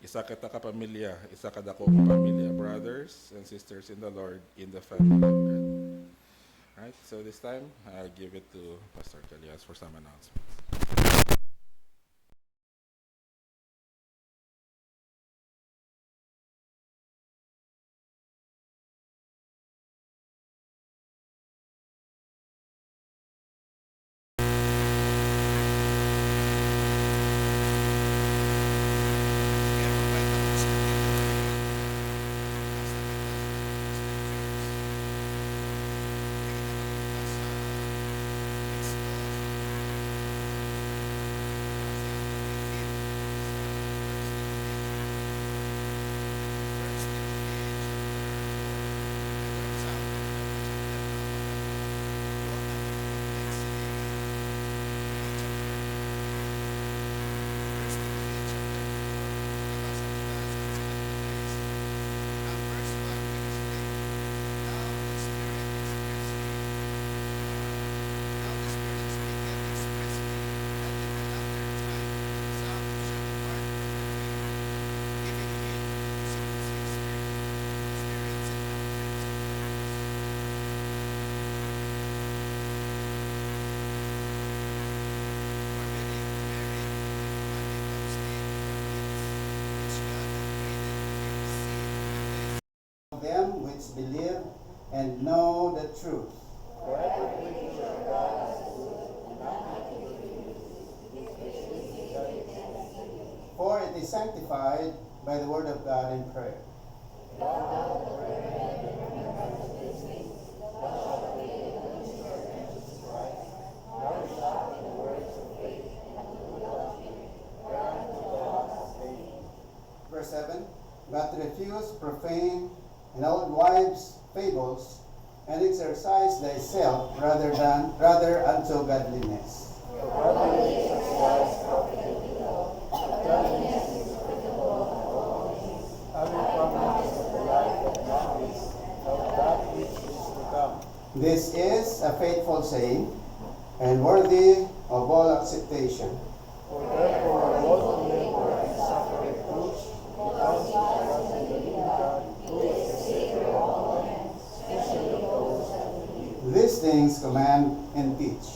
isa kita kapamilya, isa kadakong pamilya, brothers and sisters in the Lord, in the family of God. Alright, so this time, I'll give it to Pastor Calias for some announcements. Them which believe and know the truth. For it is sanctified by the word of God in prayer. Verse 7, but refuse profane and old wives' fables, and exercise thyself rather unto godliness. This is a faithful saying, and worthy of all acceptation. For therefore all who labor and suffer reproach because of the living God, who is the Savior of all men, especially those that believe. These things command and teach.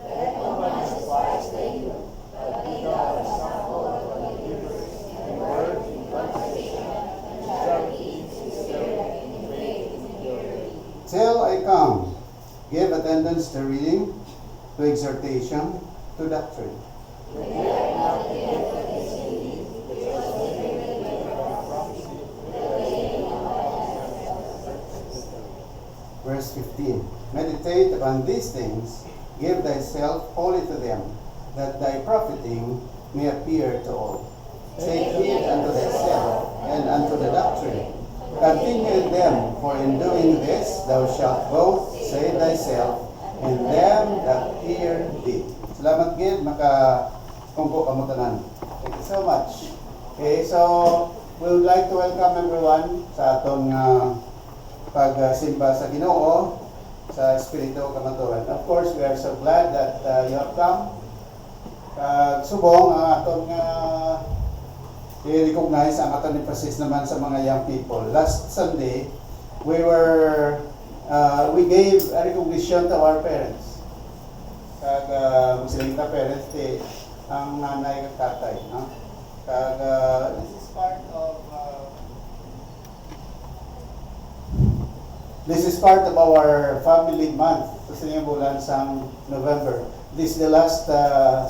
Let no man despise the youth, but be thou example of the believers in word, in conversation, in charity, in sincerity, in faith, in purity. Till I come, give attendance to reading, to exhortation, to doctrine. Neglect not the gift of his reading, which was given with prophecy, with the laying on of hands. Verse 15. Meditate upon these things, give thyself wholly to them, that thy profiting may appear to all. Take heed unto thyself and unto the doctrine. Continue in them, for in doing this thou shalt both save thyself and them that hear thee. Salamat gid makakungko kamo tanan. Thank you so much. Okay, so we would like to welcome everyone sa atong pagsimba sa Ginoo sa Espiritu Kamaturan. Of course, we are so glad that you have come. Subong ang atong i-recognize ang atong emphasis naman sa mga young people. Last Sunday, we gave a recognition to our parents. Kag silang parents ang nanay kag tatay, no? Kag this is part of our family month sa bulan sang November. This is the last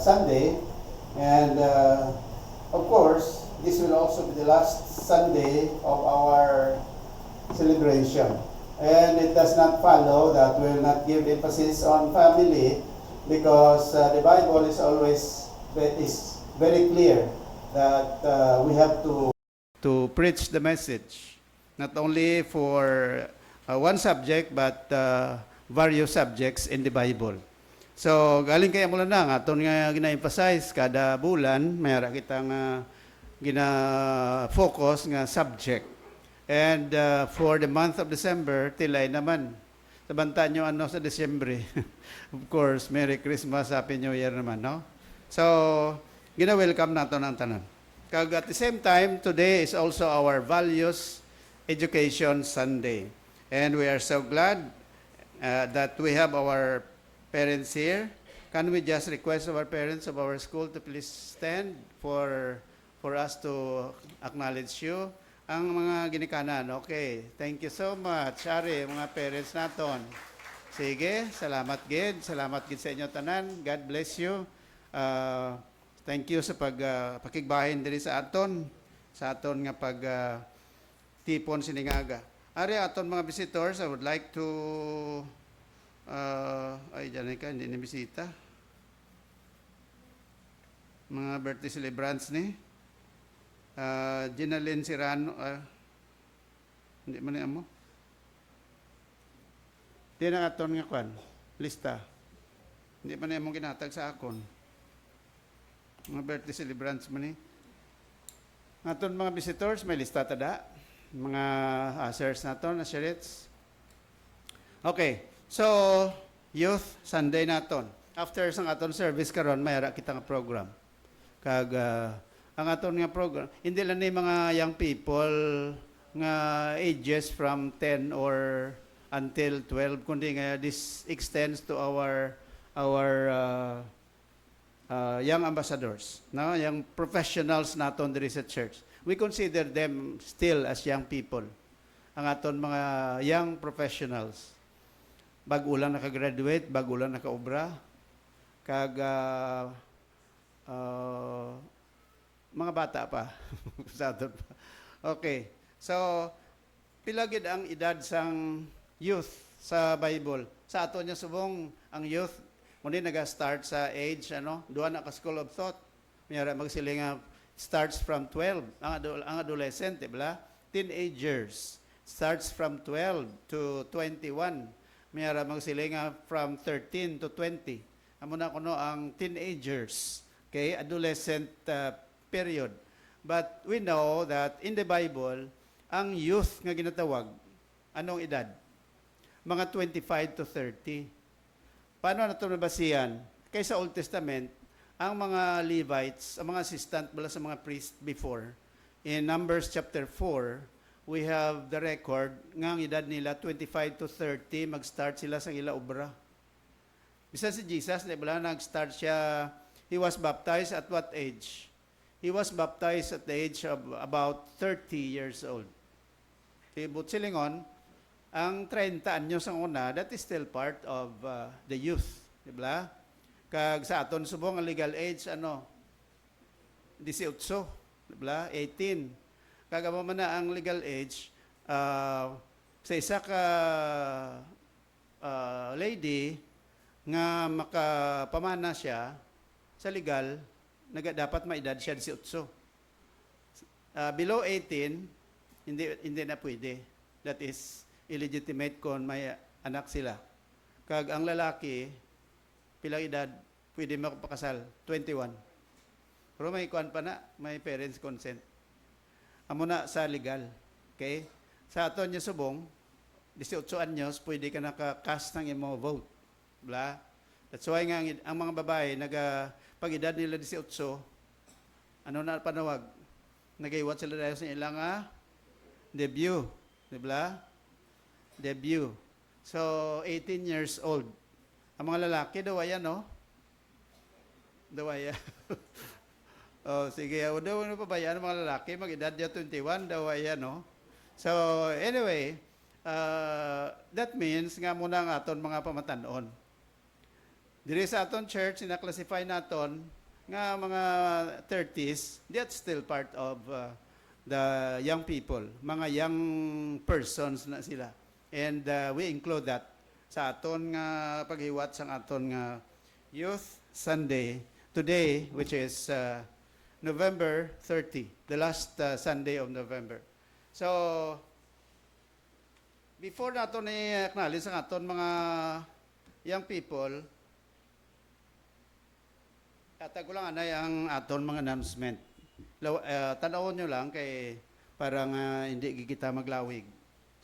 Sunday, and of course, this will also be the last Sunday of our celebration. And it does not follow that we will not give emphasis on family, because the Bible is always very clear that we have to preach the message, not only for one subject, but various subjects in the Bible. So, galing kaya mula na, aton nga gina-emphasize, kada bulan, mayara kitang gina-focus nga subject. And for the month of December, tilay naman. Sabantaan nyo ano sa Desyembre. Of course, Merry Christmas, Happy New Year naman, no? So, gina-welcome nato ng tanan. Kag at the same time, today is also our Values Education Sunday. And we are so glad that we have our parents here. Can we just request our parents of our school to please stand for us to acknowledge you? Ang mga ginikanan, okay. Thank you so much. Ari, mga parents naton. Sige, salamat gid. Salamat gid sa inyo tanan. God bless you. Thank you sa pakigbahin diri sa aton nga tipon siningaga. Ari aton mga visitors, I would like to ay dyan ka, hindi ni bisita. Mga birthday celebrants ni Ginalyn Sirano, hindi man niya mo. Di na aton nga kwan, lista. Hindi man niya mong kinatag sa akon. Mga birthday celebrants man ni. Aton mga visitors, may lista tada. Mga ushers naton, usherates. Okay, so Youth Sunday naton. After sang aton service karon, mayara kita nga program. Kag ang aton nga program, hindi lang ni mga young people nga ages from 10 or until 12, kundi nga this extends to our young ambassadors, no? Young professionals naton diri sa church. We consider them still as young people. Ang aton mga young professionals. Bago lang nakagraduate, bago lang nakaobra, kag mga bata pa. Sa aton pa. Okay. So, pilagid ang edad sang youth sa Bible. Sa aton niya subong ang youth kundi naga-start sa age duha na ka school of thought. Mayara magsiling nga starts from 12. Ang adolescent, diba? Teenagers starts from 12 to 21. Mayara magsiling nga from 13 to 20. Amo na kuno ang teenagers, okay, adolescent period. But we know that in the Bible, ang youth nga ginatawag, anong edad? Mga 25 to 30. Paano na ito nabasihan? Kaya sa Old Testament, ang mga Levites, ang mga assistant mula sa mga priest before, in Numbers chapter 4, we have the record nga ang edad nila 25 to 30, mag-start sila sa ila obra. Bisa si Jesus, diba, nag-start siya, he was baptized at what age? He was baptized at the age of about 30 years old. But silingon, ang 30 anyos ang una, that is still part of the youth. Diba? Kag sa aton subong ang legal age, 18. Diba? 18. Kag mo man na ang legal age, sa isa ka lady, nga makapamana siya sa legal, dapat maedad siya 18. Below 18, hindi na pwede. That is illegitimate kung may anak sila. Kag ang lalaki, pilang edad, pwede makapakasal? 21. Pero may kuan pa na, may parents consent. Amo na sa legal. Okay? Sa aton niya subong, 18 anyos, pwede ka nakakast ng imo vote. Bla. That's why nga ang mga babae pag edad nila 18, ano na panawag? Nagaiwat sila dahil sa ilang debut. Diba? Debut. So, 18 years old. Ang mga lalaki, daw ayan, no? Daw ayan. Oh, sige. Daw ano pa ba yan? Ang mga lalaki, mag-edad niya 21, daw ayan, no? So, anyway, that means nga muna ang aton mga pamatanon. Diri sa aton church, sina-classify naton nga mga 30s, that's still part of the young people. Mga young persons na sila. And we include that sa aton nga paghiwat sa aton nga Youth Sunday today, which is November 30, the last Sunday of November. So, before naton i-acknowledge ang aton mga young people, tatag ko lang anay ang aton mga announcement. Tanawon nyo lang kay parang hindi kita maglawig.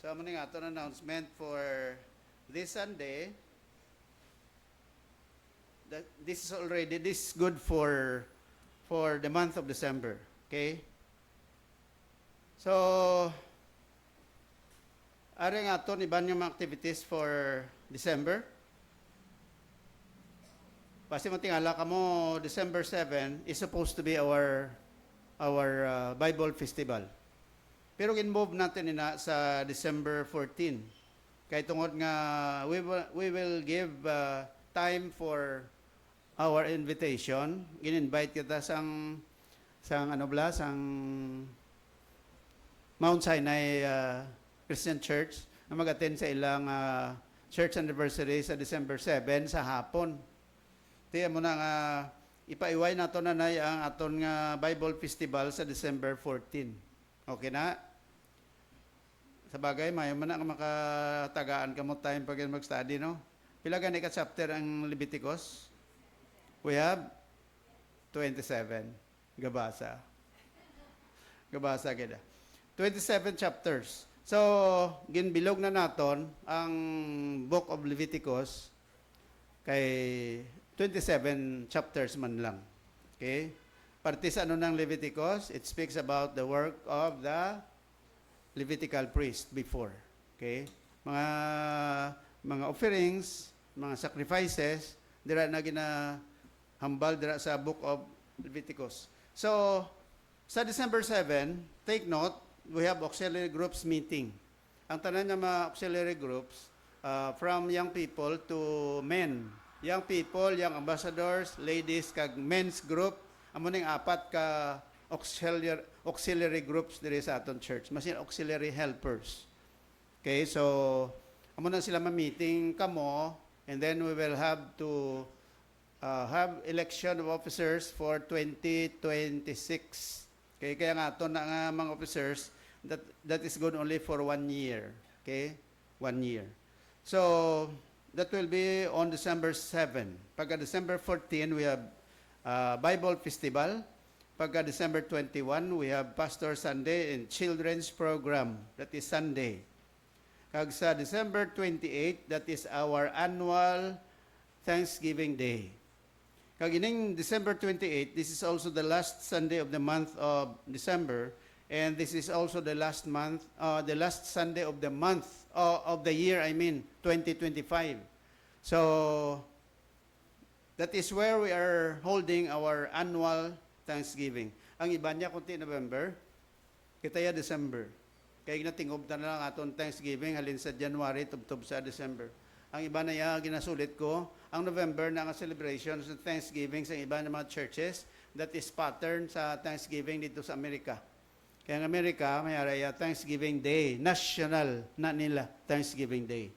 So, amo ning aton announcement for this Sunday. This is good for the month of December. Okay? So, ari nga ito, iban yung mga activities for December. Kasi matingala ka mo, December 7 is supposed to be our Bible Festival. Pero ginmove natin ina sa December 14. Kaya tungod nga, we will give time for our invitation. Gin-invite kita sang Mount Sinai Christian Church na mag-attend sa ilang church anniversary sa December 7 sa hapon. Tiyan mo na nga, ipaiway nato na ang aton nga Bible Festival sa December 14. Okay na? Sa bagay, mayo man na makatagaan ka mo time pag mag-study, no? Pila gani ka chapter ang Leviticus? We have 27. Gabasa kita. 27 chapters. So, ginbilog na naton ang Book of Leviticus kay 27 chapters man lang. Okay? Parte sa ano ng Leviticus, it speaks about the work of the Levitical priest before. Okay? Mga offerings, mga sacrifices, dira na ginahambal dira sa Book of Leviticus. So, sa December 7, take note, we have auxiliary groups meeting. Ang tanan ng mga auxiliary groups, from young people to men. Young people, young ambassadors, ladies, kag men's group, amo ning apat ka auxiliary groups diri sa aton church. Masin auxiliary helpers. Okay, so amo na sila ma-meeting kamo, and then we will have to have election of officers for 2026. Okay, kaya nga ito na nga mga officers, that is good only for 1 year. Okay, 1 year. So, that will be on December 7. Pagka December 14, we have Bible Festival. Pagka December 21, we have Pastor Sunday and Children's Program. That is Sunday. Kag sa December 28, that is our annual Thanksgiving Day. Kag ining December 28, this is also the last Sunday of the month of December, and this is also the last Sunday of the month of the year, 2025. So that is where we are holding our annual Thanksgiving. Ang iba niya kunti November, kita ya December. Kaya ginatingob na lang aton Thanksgiving halin sa January tubtob sa December. Ang iba na ya ginasulit ko, ang November na ang celebrations ng Thanksgiving sa iba ng mga churches, that is pattern sa Thanksgiving dito sa Amerika. Kaya ang Amerika, may araya Thanksgiving Day, national na nila Thanksgiving Day.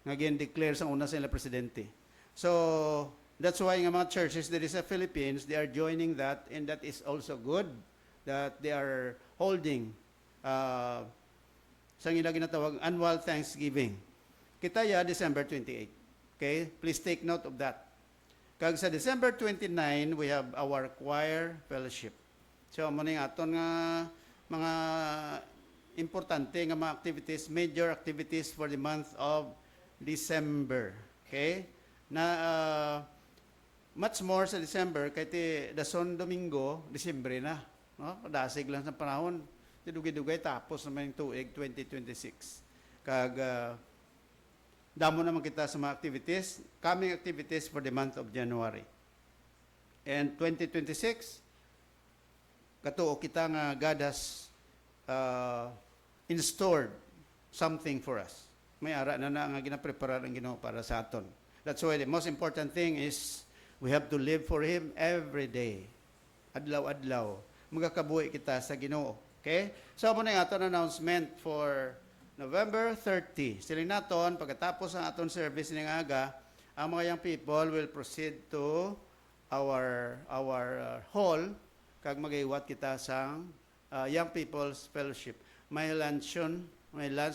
Ngayon declare sa una sa nila presidente. So, that's why nga mga churches there is sa Philippines, they are joining that, and that is also good that they are holding sa nila ginatawag annual Thanksgiving. Kita ya December 28. Okay? Please take note of that. Kag sa December 29, we have our choir fellowship. So, amo ning aton nga mga importante nga mga activities, major activities for the month of December. Okay? Na much more sa December kay ti dason Domingo, Disyembre na, no? Dasig lang sa panahon. Ti dugay-dugay tapos naman yung tuig 2026. Kag damo naman kita sa mga activities, coming activities for the month of January. And 2026, katuo kita nga God has installed something for us. May ara na nga ginaprepare ang Ginoo para sa aton. That's why the most important thing is we have to live for Him every day. Adlaw-adlaw. Magakabuhi kita sa Ginoo. Okay? So, muna yung aton announcement for November 30. Siling naton, pagkatapos ang aton service ng aga, ang mga young people will proceed to our hall kag mag-iwat kita sa Young People's Fellowship. May lunch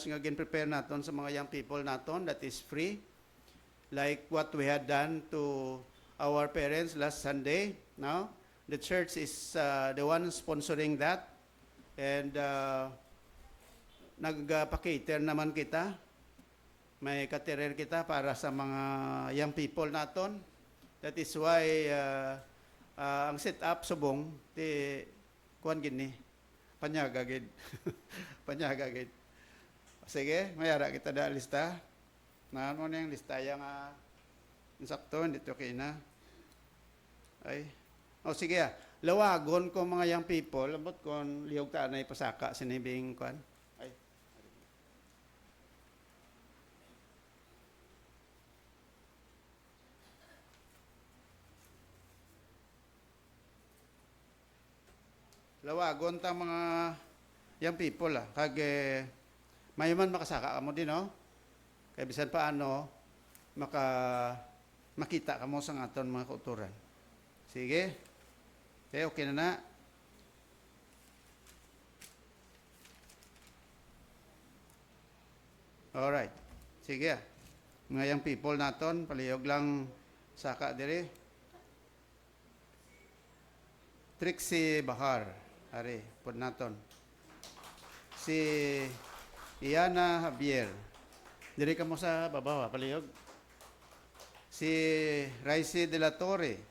nga gin-prepare naton sa mga young people naton that is free. Like what we had done to our parents last Sunday. No? The church is the one sponsoring that. And nagpa-cater naman kita. May caterer kita para sa mga young people naton. That is why ang set up subong kuan gini. Panyagagid. Panyagagid. Sige, mayara kita da lista. Na ano na yung lista yung insakto, dito kay na. Ay. O sige lawagon ko mga young people, labot kon liyog ta na ipasaka sinibing kuan. Ay. Lawagon ta mga young people kag mayman makasaka mo din no. Kay bisan paano makita ka mo sa aton mga kauturan. Sige. Okay na na. Alright. Sige. Mga young people naton, palihog lang saka diri. Trixie Bahar. Ari, pud naton. Si Iana Javier. Diri ka mo sa babaw, palihog. Si Raisi de la Torre.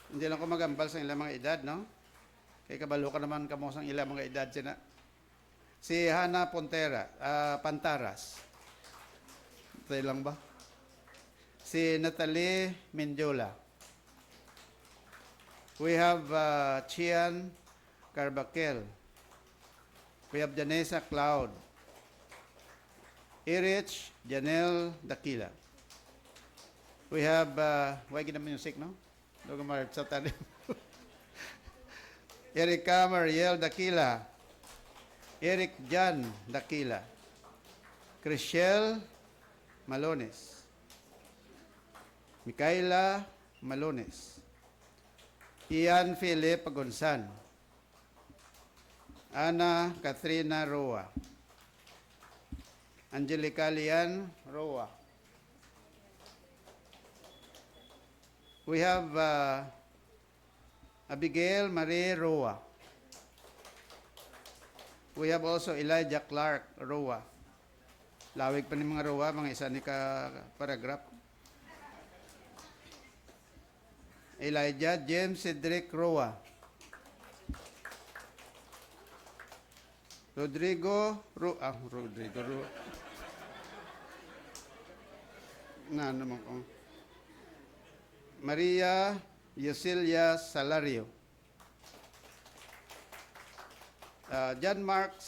Hindi lang ko magambal sa ilang mga edad, no? Kaya kabalo ka naman kamo sa ilang mga edad sina. Si Hana Pantaras. Tayo lang ba? Si Natalie Mendiola. We have Chian Carbaquel. We have Janessa Cloud. Erich Janelle Dakila. We have, why gina music, no? Doga marit sa tanim. Erika Mariel Dakila. Eric Jan Dakila. Chriselle Malones. Micaela Malones. Ian Philip Pagonsan. Ana Katrina Roa. Angelica Lian Roa. We have Abigail Marie Roa. We have also Elijah Clark Roa. Lawig pa ni mga Roa, mga isa ni ka paragraph. Elijah James Cedric Roa. Rodrigo Roa. Na naman ko. Maria Yusilia Salario. Dian Mark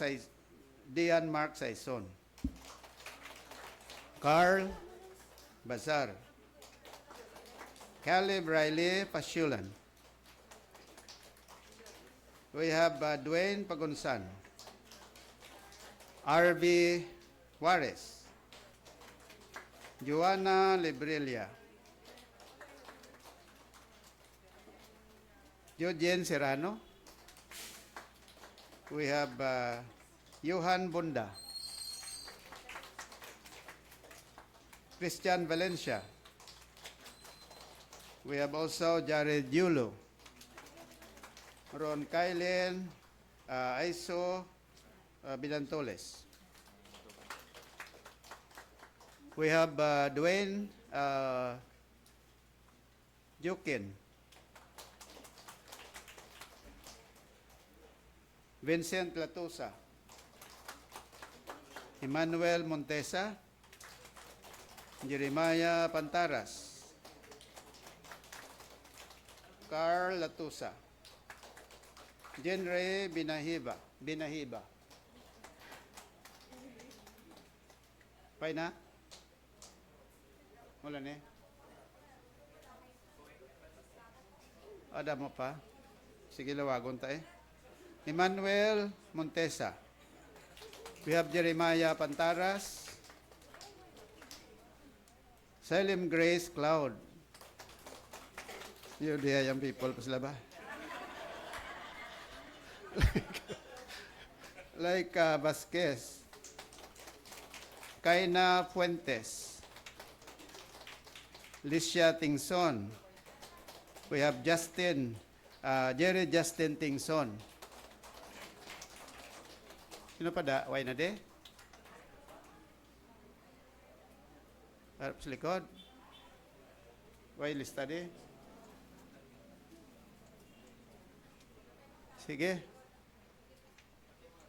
Saison. Carl Bazar. Caleb Riley Pashulan. We have Dwayne Pagonsan. R.B. Juarez. Joanna Librelia. Eugene Serrano. We have Johan Bunda. Christian Valencia. We have also Jared Yulo. Ron Kailen, Aiso Bilantoles. We have Dwayne Jukin. Vincent Latosa. Emmanuel Montesa. Jeremiah Pantaras. Carl Latusa. Jenre Binahiba. Pay na? Wala na eh. Ada mo pa? Sige, lawagon ta eh. Emmanuel Montesa. We have Jeremiah Pantaras. Salim Grace Cloud. Yun diya yung people pa sila ba? like Vasquez. Kaina Fuentes. Licia Tingson. We have Jerry Justin Tingson. Sino pa da? Why na de? Harap sa likod. Why lista de? Sige.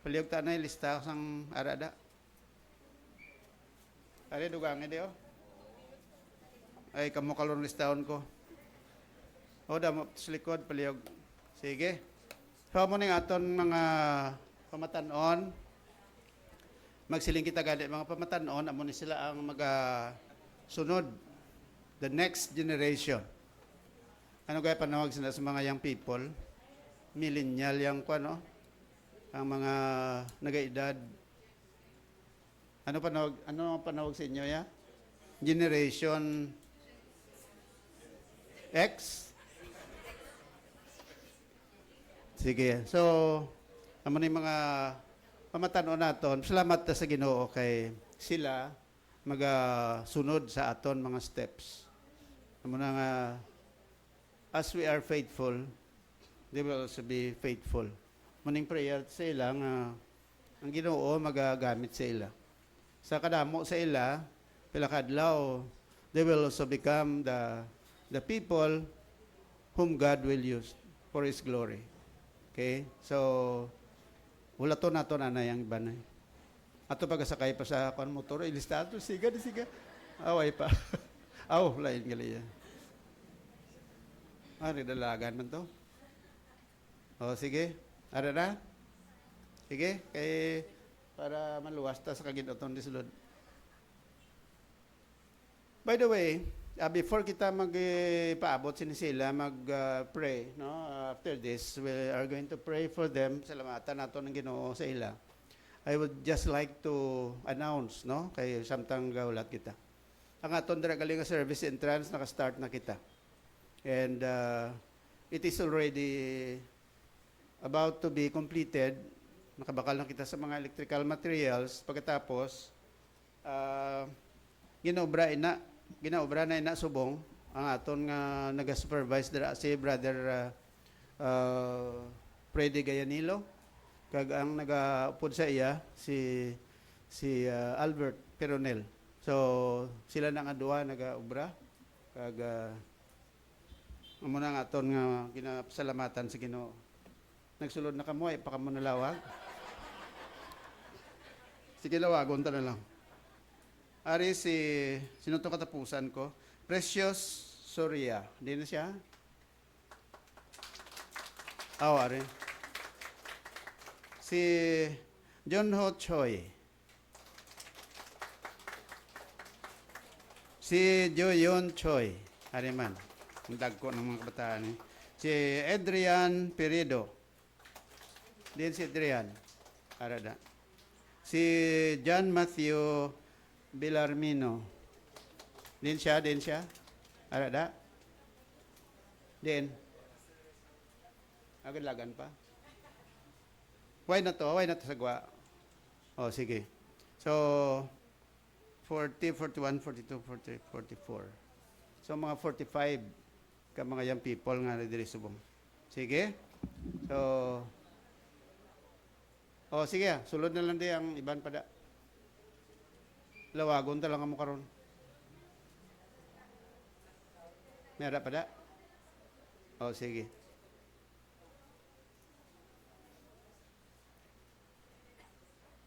Palihog tanay, lista sang arada. Ari, dugang di oh. Ay, kamo kalon listahon ko. O, damo sa likod, palihog. Sige. So, mo ning aton mga pamatanon. Magsiling kita gani mga pamatanon, amo ni sila ang sunod. The next generation. Ano kaya panawag sila sa mga young people? Millennial yang ko, no? Ang mga nagaedad. Ano panawag sa inyo, ya? Generation X? Sige. So, amo ni mga pamatanon naton. Salamat ta sa Ginoo kay sila magasunod sa aton mga steps. Amo na nga as we are faithful, they will also be faithful. Muning prayer sa ila nga ang Ginoo magagamit sa ila. Sa kadamo sa ila, pila kadlaw, they will also become the people whom God will use for His glory. Okay? So, wala to nato na yung iba na. Ato pagasakay pa sa motor, ilista ato, siga. Away pa. Aw, lain gali yan. Dalagan man to. O, sige. Ara na? Sige, kay para maluwas ta sa kaginoton di sulod. By the way, before kita magpaabot sinisila, mag-pray, no? After this, we are going to pray for them. Salamatan nato ng Ginoo sa ila. I would just like to announce, no? Kay samtang gaulat kita. Ang aton dira galing nga service entrance naka-start na kita. And it is already about to be completed. Nakabakal na kita sa mga electrical materials. Pagkatapos, ginaobra na ina subong ang aton nga naga-supervise dira si Brother Freddy Gayanilo. Kag ang nagaupod sa iya si Albert Peronel. So sila na nga duha nagaobra kag amo na nga aton nga ginapasalamatan sa Ginoo. Nagsulod na kamo ay pa kamo nalawag. Sige, lawagon ta na lang. Ari sino to katapusan ko? Precious Soria. Di na siya? Ari. Si John Ho Choi. Si Joyon Choi. Ari man. Ang dagko ng mga kabataan. Si Adrian Peredo. Din si Adrian. Arada. Si John Matthew Bilarmino. Din siya. Arada. Din. Agad-lagan pa. Why na to sagwa? Oh, sige. So, 40, 41, 42, 43, 44. So, mga 45 ka mga young people nga diri subong. Sige? So, sige, sulod na lang di ang iban pada. Lawagon ta lang mo karon. Meron pada? Sige.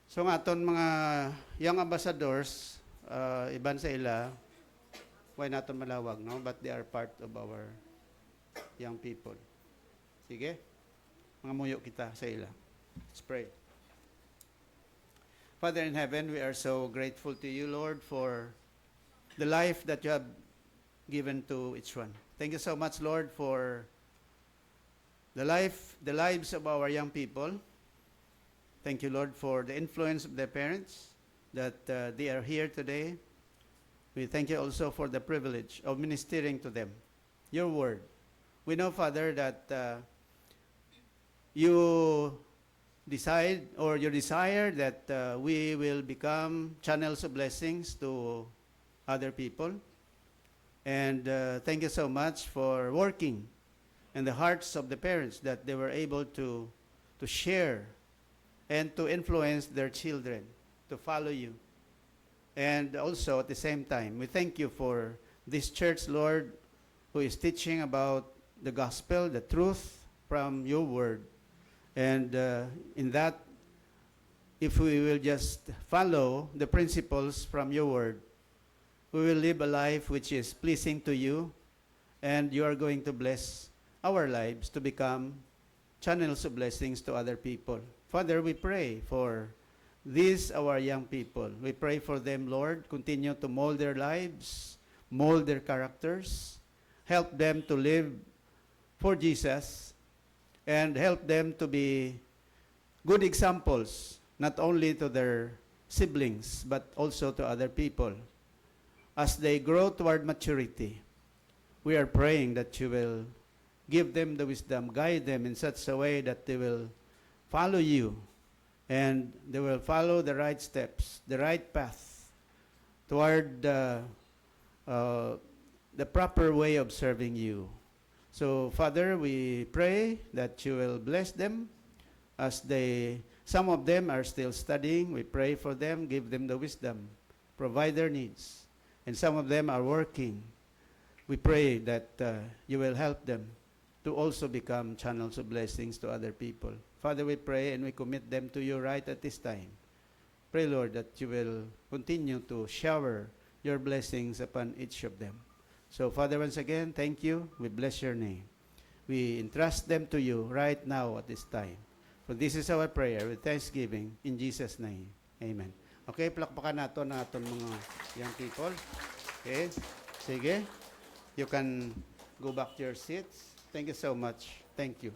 So nga aton mga young ambassadors, iban sa ila, why naton malawag, no? But they are part of our young people. Sige? Mga muyo kita sa ila. Let's pray. Father in heaven, we are so grateful to you, Lord, for the life that you have given to each one. Thank you so much, Lord, for the lives of our young people. Thank you, Lord, for the influence of their parents, that they are here today. We thank you also for the privilege of ministering to them your word. We know, Father, that you desire that we will become channels of blessings to other people. And thank you so much for working in the hearts of the parents, that they were able to share and to influence their children to follow you. And also at the same time, we thank you for this church, Lord, who is teaching about the gospel, the truth from your word. And in that, if we will just follow the principles from your word, we will live a life which is pleasing to you, and you are going to bless our lives to become channels of blessings to other people. Father, we pray for these, our young people. We pray for them, Lord. Continue to mold their lives, mold their characters, help them to live for Jesus, and help them to be good examples, not only to their siblings, but also to other people. As they grow toward maturity, we are praying that you will give them the wisdom, guide them in such a way that they will follow you, and they will follow the right steps, the right path toward the proper way of serving you. So, Father, we pray that you will bless them as some of them are still studying. We pray for them, give them the wisdom, provide their needs. And some of them are working. We pray that you will help them to also become channels of blessings to other people. Father, we pray and we commit them to you right at this time. Pray, Lord, that you will continue to shower your blessings upon each of them. So, Father, once again, thank you. We bless your name. We entrust them to you right now at this time. For this is our prayer with thanksgiving in Jesus' name. Amen. Okay, palakpakan nato na atong mga young people. Okay, sige. You can go back to your seats. Thank you so much. Thank you.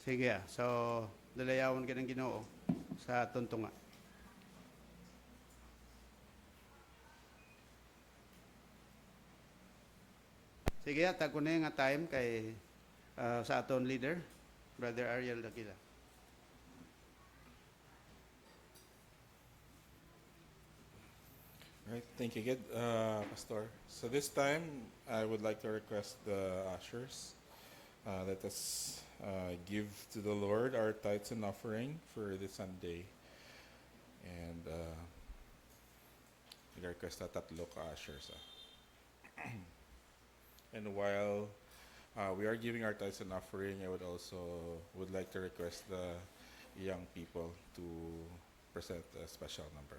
Sige, so dalayawan ka ng Ginoo sa tuntunga. Sige, tago na yung time kay sa aton leader, Brother Ariel Dakila. Right, thank you, Gid, Pastor. So this time, I would like to request the ushers, let us give to the Lord our tithes and offering for this Sunday. And we request that tatlo ka ushers. And while we are giving our tithes and offering, I would like to request the young people to present a special number.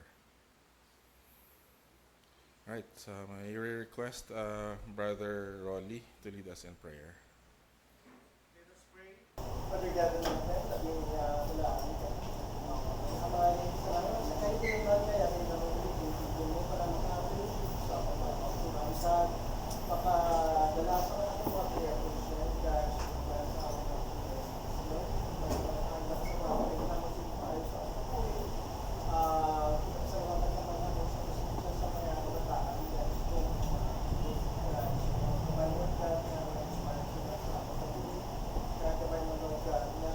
All right, so may request Brother Rolly to lead us in prayer. Let us pray. Father God in heaven, labing kailangan ka. Maraming salamat sa kaibigan natin, at ay naman yung mo para makapit sa pagkakasurasan, makadala sa ating mga prayer position, guys, para sa ating mga prayer. Lord, magpapahanda sa mga prayer na masigpayo sa ating prayer. Sa mga nagkamangan sa position sa mga kabataan, guys, kung kumayon ka na inspiration sa kapatid, kaya kamay mo ka na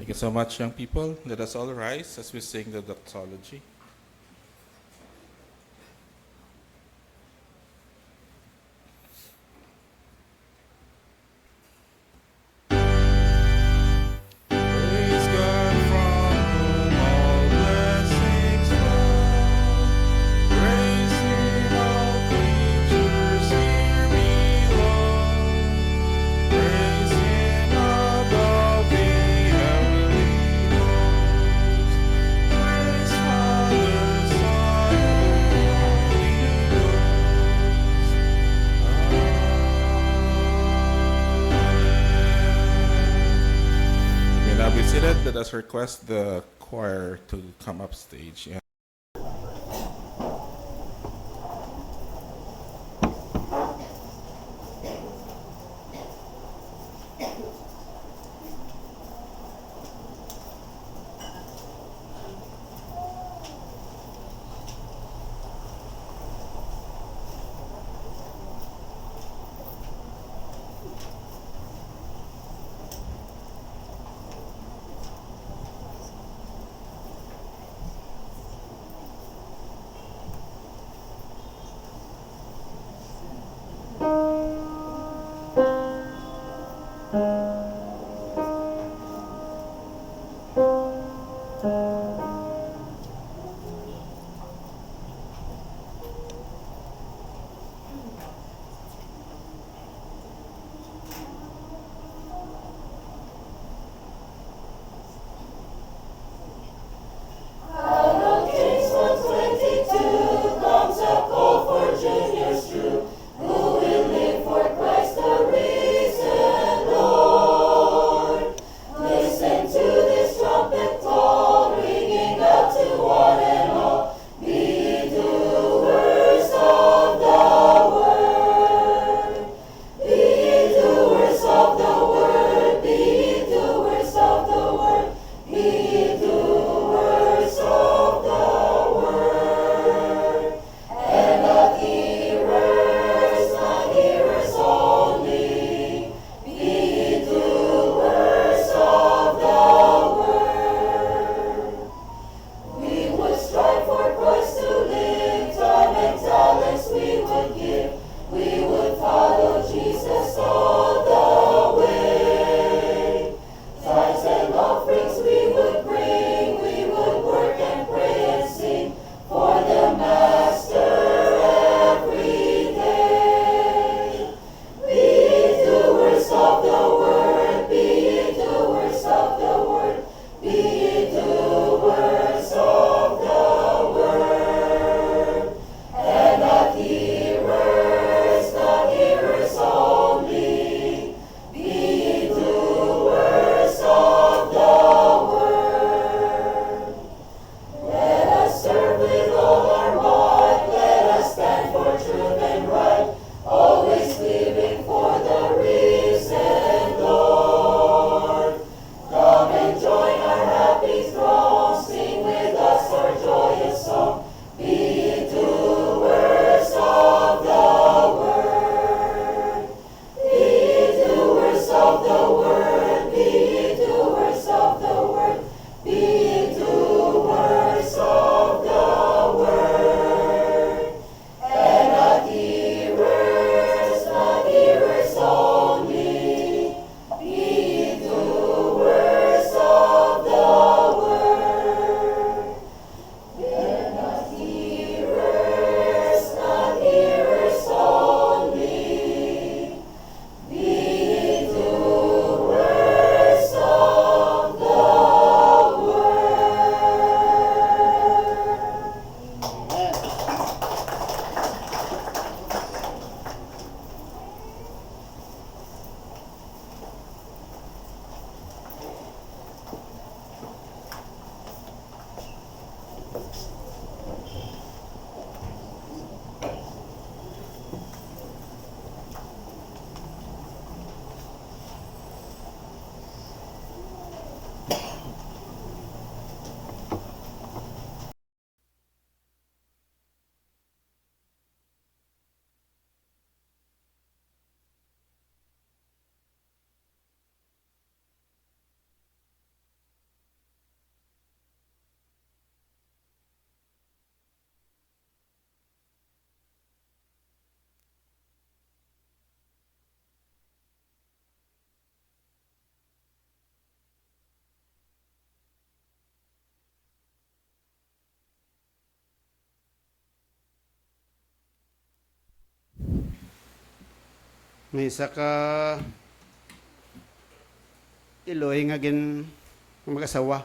Thank you so much, young people. Let us all rise as we sing the doxology. Praise God from whom all blessings flow. Praise Him, all creatures here below. Praise Him above the heavenly host. Praise Father, Son, Holy Ghost. Amen. You may now be seated. Let us request the choir to come up stage. Listen to this trumpet call ringing. May isa ka Iloy nga gin mag-asawa.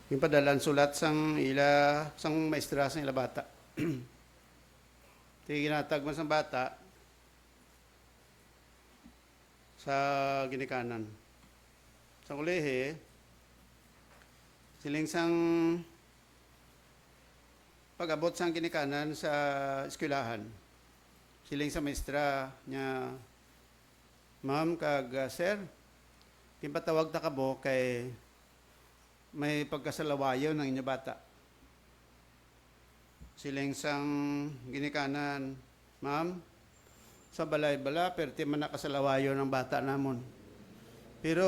Yung padalan sulat sang maestra sang ila bata. Ti ginatag man sang bata sa ginikanan. Sa kulehe, siling sang pag-abot sang ginikanan sa eskwelahan. Siling sa maestra niya, ma'am kag sir, kimpatawag ta kabo kay may pagkasalawayo ng inyo bata. Siling sang ginikanan, ma'am, sa balay-bala, perti man nakasalawayo ng bata namon. Pero,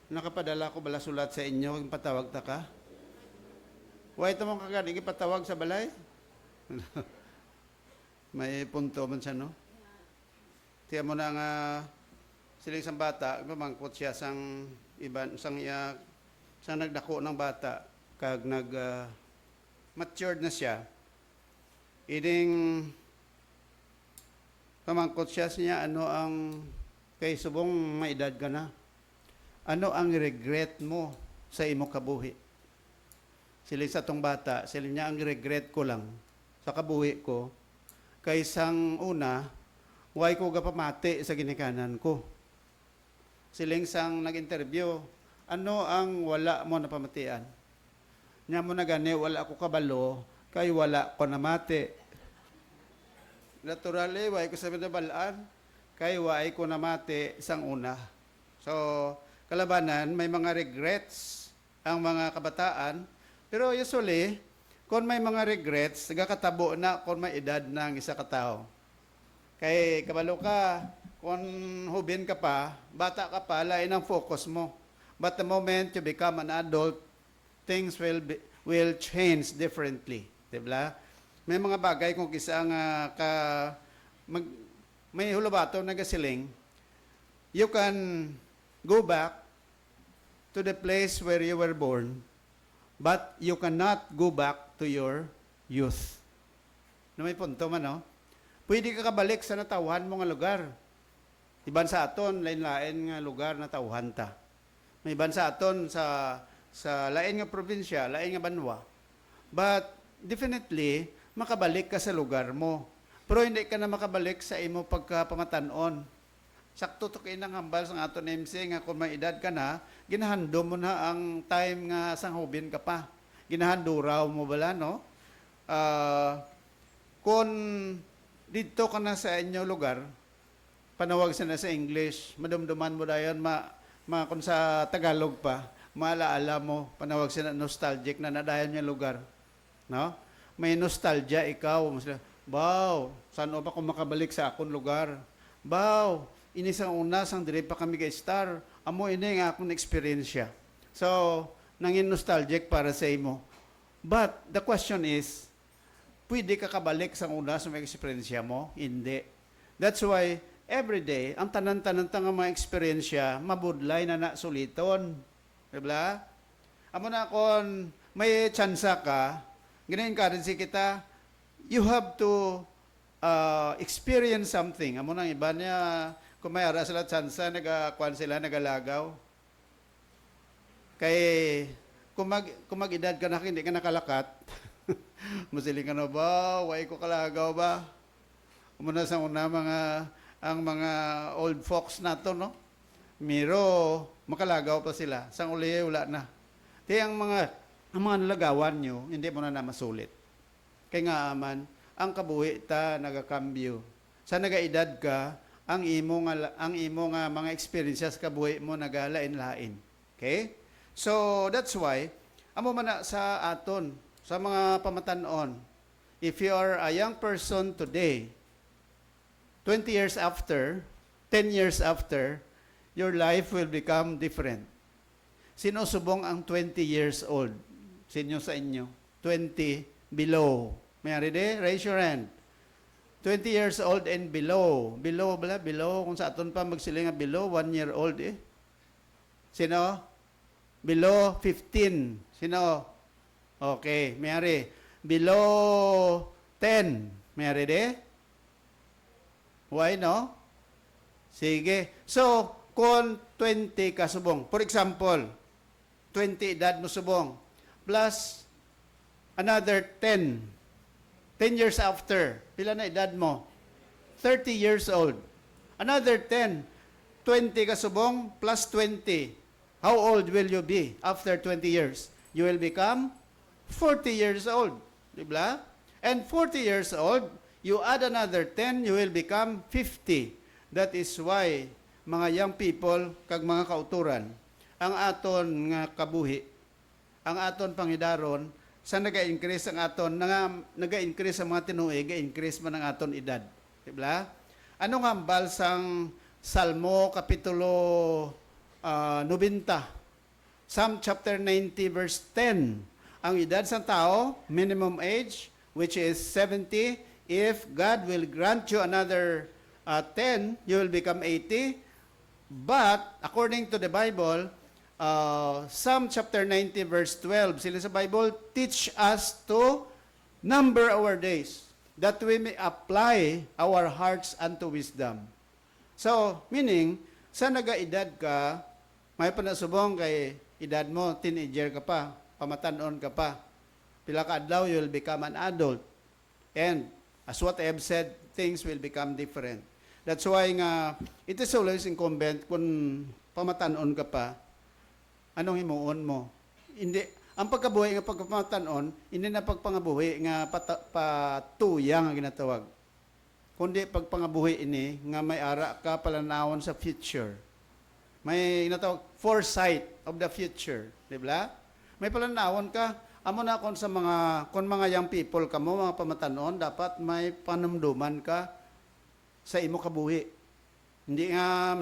nakapadala ko bala sulat sa inyo, kimpatawag ta ka. Why ito mong kagad, ikipatawag sa balay? May punto man siya, no? Tiyan mo na nga, siling sang bata, mamangkot siya sang iban, sang nagdako ng bata, kag matured na siya, iding pamangkot siya ano ang, kay subong maedad ka na, ano ang regret mo sa imo kabuhi? Siling sa tong bata, siling niya, ang regret ko lang sa kabuhi ko, kay sang una, why ko gapamati sa ginikanan ko? Siling sang nag-interview, ano ang wala mo napamatian? Nya mo na gani, wala ako kabalo, kay wala ko namati. Naturally, why ko sabi na balaan, kay why ko namati sang una. So, kalabanan, may mga regrets ang mga kabataan, pero usually, kung may mga regrets, nagkakatabo na kung may edad ng isa katao. Kay kabalo ka, kung hubin ka pa, bata ka pa, lain ang focus mo. But the moment you become an adult, things will change differently. Diba? May mga bagay kung kisa nga may hulabato na gasiling, you can go back to the place where you were born, but you cannot go back to your youth. No, may punto man, no? Pwede ka kabalik sa natawhan mo nga lugar. Iban sa aton, lain-lain nga lugar na tawhan ta. May iban sa aton sa lain nga probinsya, lain nga banwa. But definitely, makabalik ka sa lugar mo. Pero hindi ka na makabalik sa imo pagkapamatanon. Sakto to kayo ng hambal sa aton MC nga kung may edad ka na, ginahando mo na ang time nga sang hubin ka pa. Ginahando raw mo bala, no? Kung dito ka na sa inyo lugar, panawag sa na sa English, madumduman mo dayon, kung sa Tagalog pa, maalaala mo, panawag sila nostalgic na nadayan yung lugar. No? May nostalgia ikaw. Wow, saan pa kung makabalik sa akong lugar? Wow, inisang una, sang dire pa kami ka-star. Amo ini nga akong experience. So, nangin nostalgic para sa imo. But, the question is, pwede ka kabalik sa una sa mga experience mo? Hindi. That's why, every day, ang tanan-tanan nga mga experience, mabudlay na suliton. Diba? Amo na kung may tsansa ka, gina-encourage kita, you have to experience something. Amo na iba niya, kung may ara sila tsansa, nagakuan sila, nagalagaw. Kay, kung mag-edad ka na, hindi ka nakalakat, masiling ka na ba? Way ko kalagaw ba? Amo na sa una ang mga old folks na to, no? Miro, makalagaw pa sila. Sang uli, wala na. Kaya ang mga nalagawan nyo, hindi mo na masulit. Kaya nga aman, ang kabuhi ta nagakambyo. Sa nagaedad ka, ang imo nga mga experiences kabuhi mo nagalain-lain. Okay? So, that's why, amo man na sa aton, sa mga pamatanon, if you are a young person today, 20 years after, 10 years after, your life will become different. Sino subong ang 20 years old? Sino sa inyo? 20 below. May de? Raise your hand. 20 years old and below. Below, kung sa aton pa magsiling nga below, 1 year old eh. Sino? Below 15. Sino? Okay, may below 10. May de? Why no? Sige. So, kung 20 ka subong, for example, 20 edad mo subong, plus another 10 years after, pila na edad mo? 30 years old. Another 10, 20 ka subong, plus 20. How old will you be after 20 years? You will become 40 years old. Diba? And 40 years old, you add another 10, you will become 50. That is why, mga young people, kag mga kauturan, ang aton nga kabuhi, ang aton pangidaron, sa naga-increase ang aton, naga-increase ang mga tinuig, ga-increase man ang aton edad. Diba? Ano nga ang balsang Salmo, Kapitulo 90, Psalm chapter 90, verse 10. Ang edad sa tao, minimum age, which is 70. If God will grant you another 10, you will become 80. But, according to the Bible, Psalm chapter 90, verse 12, sila sa Bible, teach us to number our days, that we may apply our hearts unto wisdom. So, meaning, sa nag-edad ka, may panasubong kay edad mo, teenager ka pa, pamatanon ka pa. Pila ka adlaw, you will become an adult. And, as what I have said, things will become different. That's why nga, it is always incumbent kung pamatanon ka pa, anong himuon mo? Hindi, ang pagkabuhi nga pagpamatanon, hindi na pagpangabuhi nga patuyang ang ginatawag. Kundi pagpangabuhi ini nga may ara ka palanawon sa future. May ginatawag foresight of the future, di ba? May palanawon ka, amo na kon sa mga young people ka mo, mga pamatanon, dapat may panumduman ka sa imo kabuhi. Hindi nga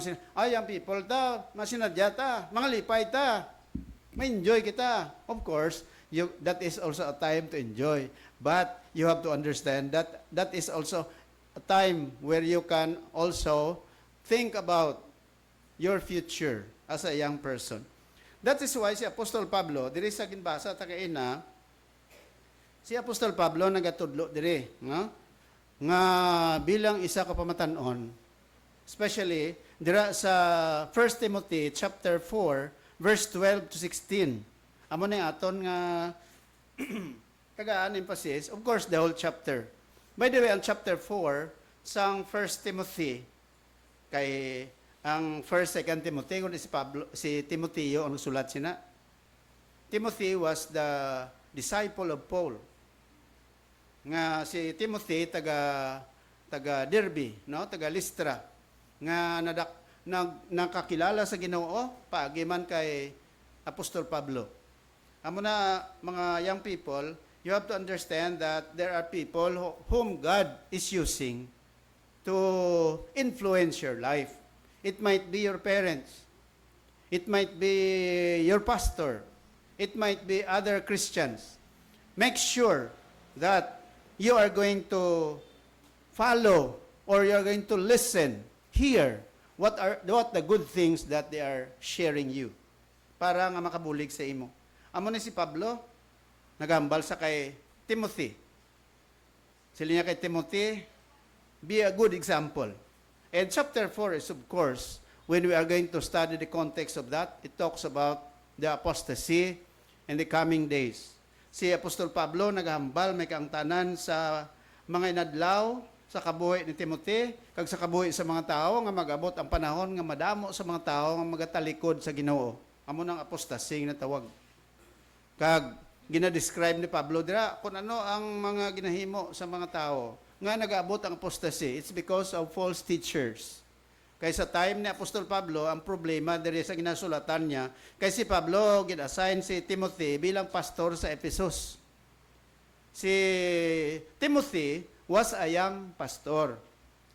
young people ta, masinadya ta, mga lipay ta. May enjoy kita. Of course, that is also a time to enjoy. But you have to understand that that is also a time where you can also think about your future as a young person. That is why si Apostol Pablo, diri sa ginbasa takaina, si Apostol Pablo nagatudlo diri, no? Nga bilang isa ka pamatanon, especially dira sa 1 Timothy chapter 4 verse 12 to 16. Amo na aton nga tagaan emphasis, of course the whole chapter. By the way, ang chapter 4 sang 1 Timothy kay ang 1st, 2nd Timothy, kung si Timoteo ang sulat sina. Timothy was the disciple of Paul. Nga si Timothy taga Derbe, no? Taga Lystra. Nga nakakilala sa Ginoo paagiman kay Apostol Pablo. Amo na mga young people, you have to understand that there are people whom God is using to influence your life. It might be your parents. It might be your pastor. It might be other Christians. Make sure that you are going to follow or you are going to listen, hear what the good things that they are sharing you para nga makabulig sa imo. Amo ni si Pablo, nagambal sa kay Timothy. Sila niya kay Timothy, be a good example. And chapter 4 is, of course, when we are going to study the context of that, it talks about the apostasy and the coming days. Si Apostol Pablo naghambal may kaangtanan sa mga inadlaw sa kabuhi ni Timothy, kag sa kabuhi sa mga tao nga magabot ang panahon nga madamo sa mga tao nga magatalikod sa Ginoo. Amo nang apostasy na tawag. Kag ginadescribe ni Pablo dira kung ano ang mga ginahimo sa mga tao nga nag-aabot ang apostasy. It's because of false teachers. Kay sa time ni Apostol Pablo, ang problema diri sa ginasulatan niya, kay si Pablo gin-assign si Timothy bilang pastor sa Ephesus. Si Timothy was a young pastor.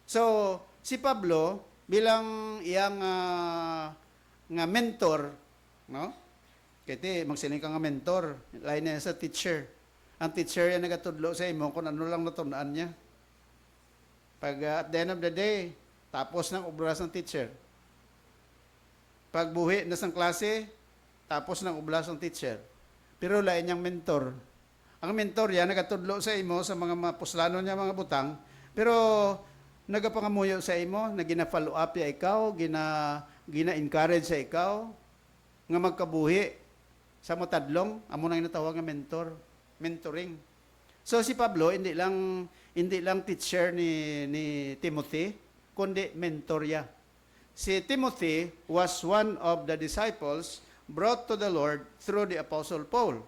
So, si Pablo bilang iyang nga mentor, no? Kaya magsiling ka nga mentor, lain na sa teacher. Ang teacher yan nagatudlo sa imo kung ano lang natunan niya. Pag at the end of the day, tapos ng obras ng teacher. Pag buhi na sa klase, tapos ng obras ng teacher. Pero lain niyang mentor. Ang mentor yan nagatudlo sa imo sa mga puslano niya mga butang, pero nagapangamuyo sa imo, na gina-follow up ya ikaw, gina-encourage sa ikaw, nga magkabuhi sa motadlong, amo nang natawag nga mentoring. So si Pablo, hindi lang teacher ni Timothy, kundi mentor ya. Si Timothy was one of the disciples brought to the Lord through the Apostle Paul.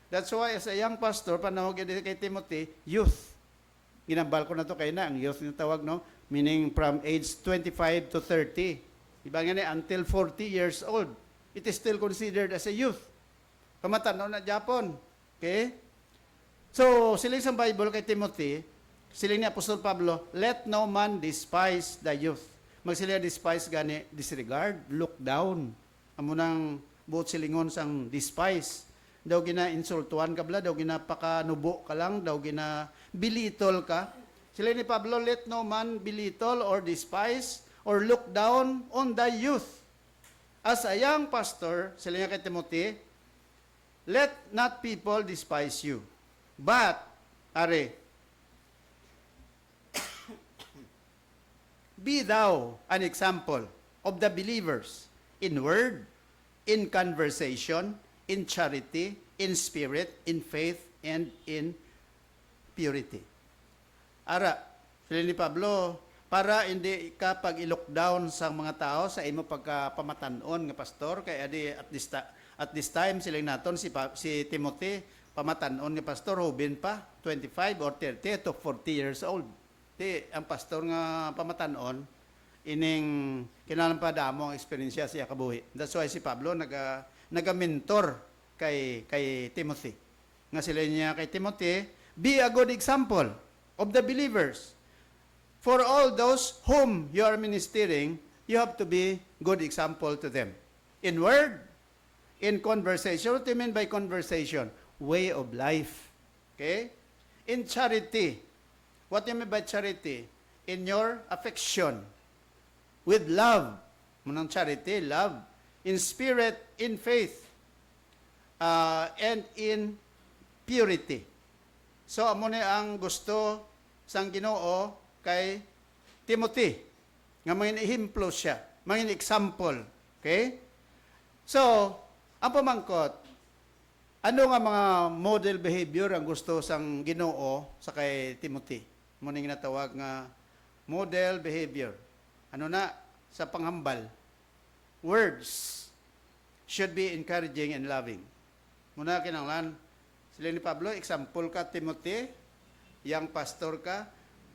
That's why as a young pastor, panahog kay Timothy, youth. Ginambal ko na to kay na, ang youth yung tawag, no? Meaning from age 25 to 30. Iba nga na, until 40 years old. It is still considered as a youth. Kamatanaw na Japon. Okay? So, siling sa Bible kay Timothy, siling ni Apostol Pablo, let no man despise the youth. Magsila despise gani, disregard, look down. Amo nang buot silingon sang despise. Daw gina-insultuan ka bla, daw ginapakanubo ka lang, daw gina-bilitol ka. Sila ni Pablo, let no man belittle or despise or look down on the youth. As a young pastor, sila niya kay Timothy, let not people despise you. But, be thou an example of the believers in word, in conversation, in charity, in spirit, in faith, and in purity. Ara, sila ni Pablo, para hindi ka pag-i-lockdown sa mga tao sa imo pagkapamatanon nga pastor, kaya di at this time silang naton si Timothy, pamatanon nga pastor, hubin pa, 25 or 30 to 40 years old. Di, ang pastor nga pamatanon, ining kinalampadaamo ang eksperyensya siya kabuhi. That's why si Pablo naga-mentor kay Timothy. Nga sila niya kay Timothy, be a good example of the believers. For all those whom you are ministering, you have to be good example to them. In word, in conversation. What do you mean by conversation? Way of life. Okay? In charity. What do you mean by charity? In your affection. With love. Munang charity, love. In spirit, in faith. And in purity. So, amo ni ang gusto sang Ginoo kay Timothy. Nga mangin ihimplo siya. Mangin example. Okay? So, ang pamangkot, ano nga mga model behavior ang gusto sang Ginoo sa kay Timothy? Muning natawag nga model behavior. Ano na? Sa panghambal. Words should be encouraging and loving. Muna kinanglan, sila ni Pablo, example ka, Timothy, young pastor ka.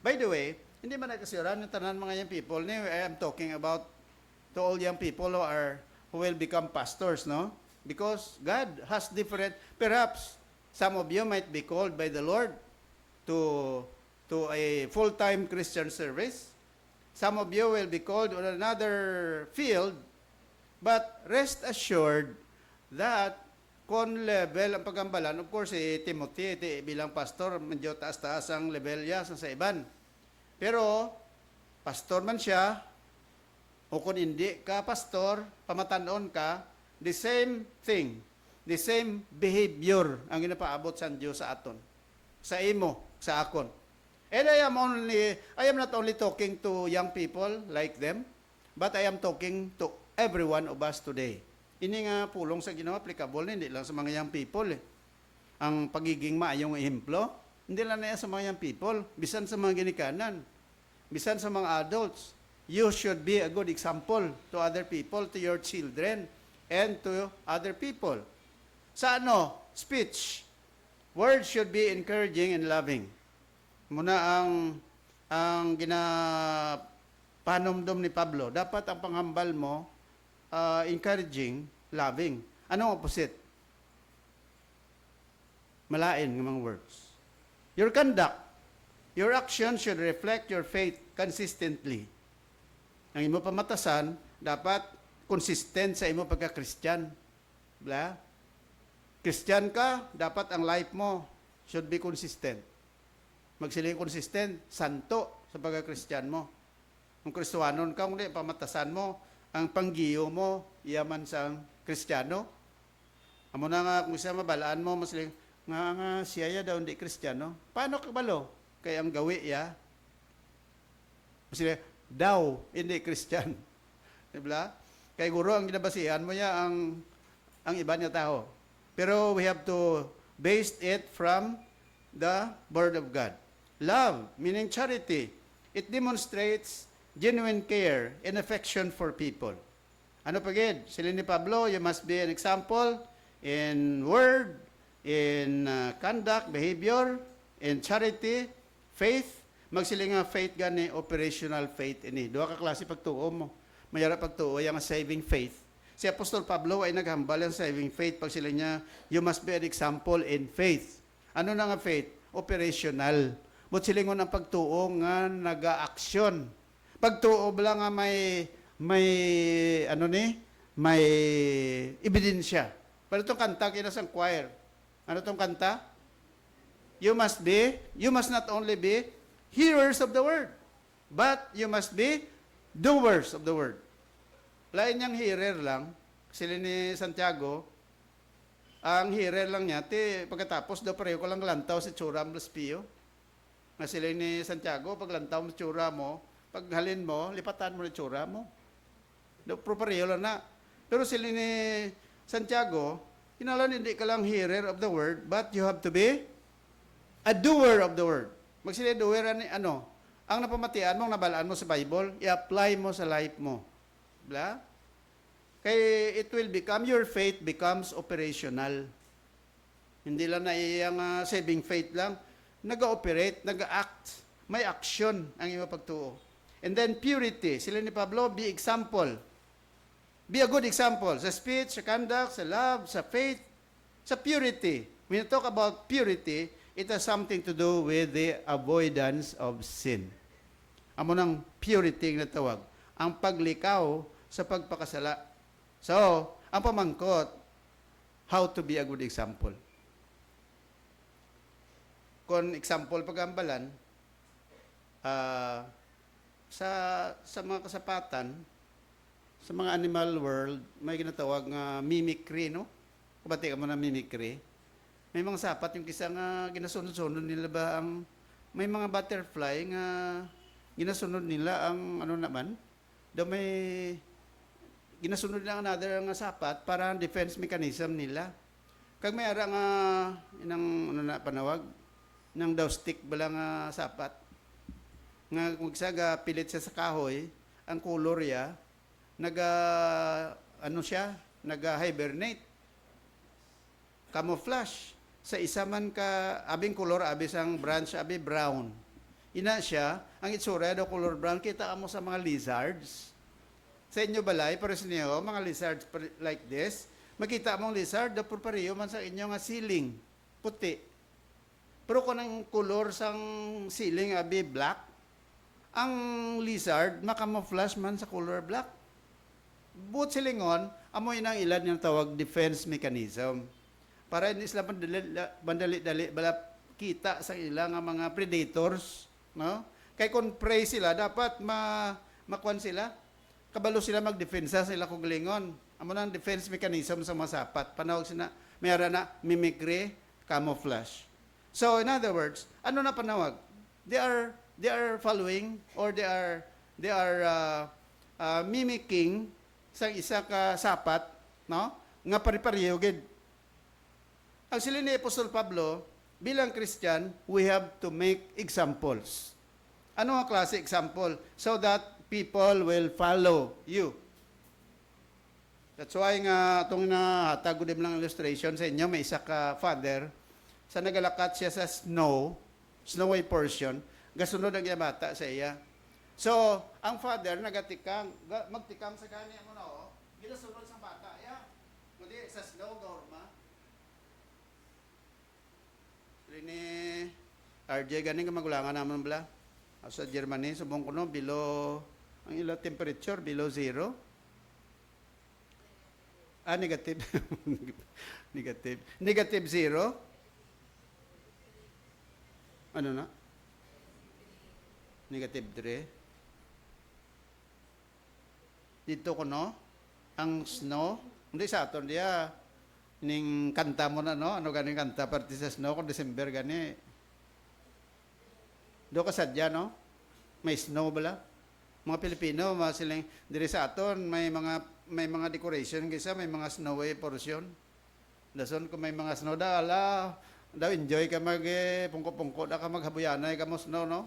By the way, hindi man nagkasiran yung tanan mga young people. I am talking about to all young people who will become pastors, no? Because God has different, perhaps some of you might be called by the Lord to a full-time Christian service. Some of you will be called on another field, but rest assured that kon level ang pagambalan, of course, Timothy, bilang pastor, medyo taas-taas ang level niya sa iban. Pero, pastor man siya, o kung hindi ka pastor, pamatanon ka, the same thing, the same behavior ang ginapaabot sa Diyos sa aton. Sa imo, sa akon. And I am not only talking to young people like them, but I am talking to every one of us today. Ini nga pulong sa Ginoo applicable hindi lang sa mga young people. Ang pagiging maayong ehemplo, hindi lang na sa mga young people, bisan sa mga ginikanan, bisan sa mga adults. You should be a good example to other people, to your children, and to other people. Sa speech, words should be encouraging and loving. Muna ang ginapanomdom ni Pablo, dapat ang panghambal mo encouraging, loving. Anong opposite? Malain ng mga words. Your conduct, your action should reflect your faith consistently. Ang imo pamatasan, dapat consistent sa imo pagka-Christian. Bla? Christian ka, dapat ang life mo should be consistent. Magsiling consistent, santo sa pagka-Christian mo. Kung Kristohanon ka, kung di, pamatasan mo, ang panggiyo mo, iyaman sa Kristiyano. Amo na nga, kung siya mabalaan mo, masling, nga siya ya daw hindi Kristiyano. Paano kabalo? Kaya ang gawi ya, Sila, daw, hindi Christian. Diba? Kaya guro, ang ginabasihan mo niya ang iba niya tao. Pero we have to base it from the Word of God. Love, meaning charity. It demonstrates genuine care and affection for people. Ano pa gid? Sila ni Pablo, you must be an example in word, in conduct, behavior, in charity, faith. Magsiling nga faith gani, operational faith ini. Duha ka klase pagtuo mo. Mayara pagtuo yung saving faith. Si Apostol Pablo ay naghambal ang saving faith pag sila niya, you must be an example in faith. Ano na nga faith? Operational. But silingon ang pagtuo nga naga-aksyon. Pagtuo bala nga may ebidensya. Pero itong kanta, kinasang choir. Ano itong kanta? You must not only be hearers of the word, but you must be doers of the word. Lain niyang hearer lang, sila ni Santiago, ang hearer lang niya, pagkatapos daw pareho ko lang lantaw si Tsura Blaspio. Nga sila ni Santiago, pag lantaw mo si Tsura mo, pag halin mo, lipatan mo ni Tsura mo. Pero pareho lang na. Pero sila ni Santiago, inalan hindi ka lang hearer of the word, but you have to be a doer of the word. Magsila doer, ang napamatian mong nabalaan mo sa Bible, i-apply mo sa life mo. Bla? Kaya it will become, your faith becomes operational. Hindi lang na iyang saving faith lang. Nag-operate, nag-act. May action ang iyong pagtuo. And then purity. Sila ni Pablo, be example. Be a good example. Sa speech, sa conduct, sa love, sa faith, sa purity. When you talk about purity, it has something to do with the avoidance of sin. Amo ng purity na tawag. Ang paglikaw sa pagpakasala. So, ang pamangkot, how to be a good example. Kung example pagambalan, sa mga kasapatan, sa mga animal world, may ginatawag nga mimicry, no? Kabati ka mo na mimicry. May mga sapat yung kisa nga ginasunod-sunod nila ba ang, may mga butterfly nga ginasunod nila ang naman, daw may ginasunod na another nga sapat para defense mechanism nila. Kag may ara nga inang panawag nang daw stick bala nga sapat nga magsaga pilit siya sa kahoy, ang color ya naga-hibernate, camouflage sa isa man ka abing color, abi sang branch, abi brown. Ina siya, ang itsura daw color brown, kita mo sa mga lizards. Sa inyo balay, pares niyo, mga lizards like this, makita mong lizard, daw purpariyo man sa inyo nga ceiling, puti. Pero kung ang color sang ceiling, abi black, ang lizard, makamouflage man sa color black. But silingon, amoy nang ilan yung tawag defense mechanism. Para hindi sila bandali-dali bala kita sa ilang mga predators, no? Kay kung prey sila dapat makuan sila. Kabalo sila magdefensa sa ila kuglingon. Amo nang defense mechanism sa mga sapat. Panawag sina mayara na mimicry, camouflage. So in other words, ano na panawag? They are following or they are mimicking sa isa ka sapat, no? Nga pari-pareho gid. Ang sila ni Apostol Pablo, bilang Christian, we have to make examples. Ano ang klase example? So that people will follow you. That's why nga itong nahatag ko din lang illustration sa inyo, may isa ka father, sa nagalakat siya sa snowy portion, gasunod ang bata sa iya. So, ang father magtikam sa gani ginasunod sa bata, kundi sa snow, dorma. Ini RJ ganing ka magulangan naman bala. Sa Germany, subong ko below, ang ilo temperature, below zero. Negative. Negative zero. Ano na? Negative 3. Dito ko ang snow, hindi sa aton dia, ning kanta mo na ano ganing kanta, parte sa snow, kung December gani. Do ka sadya, may snow bala? Mga Pilipino, mga siling diri sa aton may mga decoration kaysa may mga snowy portion. Dason kung may mga snow da ala daw enjoy ka mag pungko-pungko da ka maghabuyanay ka mo snow no.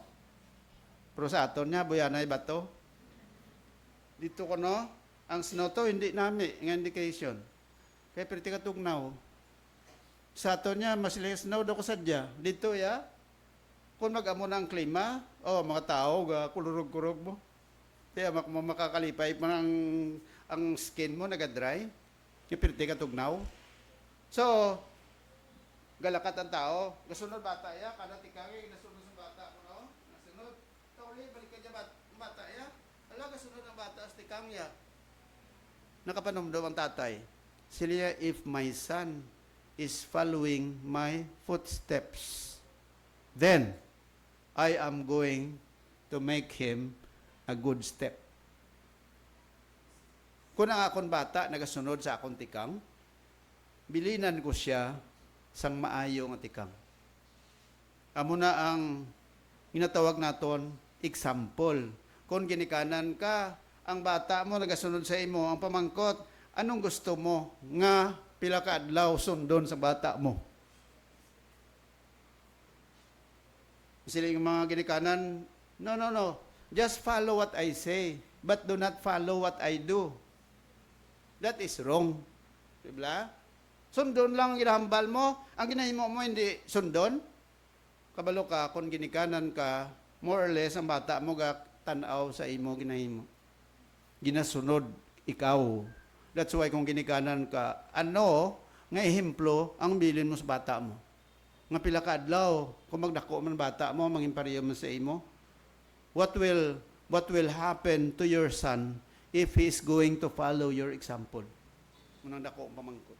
Pero sa aton nya buyanay bato. Dito ko no, ang snow to hindi nami nga indication. Kaya perti ka tugnaw. Sa aton nya masiling snow do ko sadya. Dito ya. Kung mag-amo na ang klima, mga tao ga kulurog-kurog mo. Kaya makakalipay pa ang skin mo naga-dry. Kaya perti ka tugnaw. So, galakat ang tao. Nasunod bata ya, kada tikari, nasunod sa bata mo, no? Nasunod. Tauli, balik ka dyan bata ya. Ala, nasunod ang bata sa tikang ya. Nakapanomdom ang tatay. Sila, if my son is following my footsteps, then I am going to make him a good step. Kung ang akong bata nagasunod sa akong tikang, bilinan ko siya sang maayo nga tikang. Amo na ang ginatawag naton example. Kung ginikanan ka, ang bata mo nagasunod sa imo, ang pamangkot, anong gusto mo nga pila ka adlaw sundon sa bata mo? Sila yung mga ginikanan, no. Just follow what I say, but do not follow what I do. That is wrong. Diba? Sundon lang ang ginahambal mo, ang ginahimo mo hindi sundon. Kabalo ka, kung ginikanan ka, more or less, ang bata mo tanaw sa imo ginahimo. Ginasunod, ikaw. That's why kung ginikanan ka, nga ehemplo ang bilin mo sa bata mo. Nga pila ka adlaw, kung magdako man bata mo, mangimpariyo man sa imo, what will happen to your son if he is going to follow your example? Munang dako pamangkot.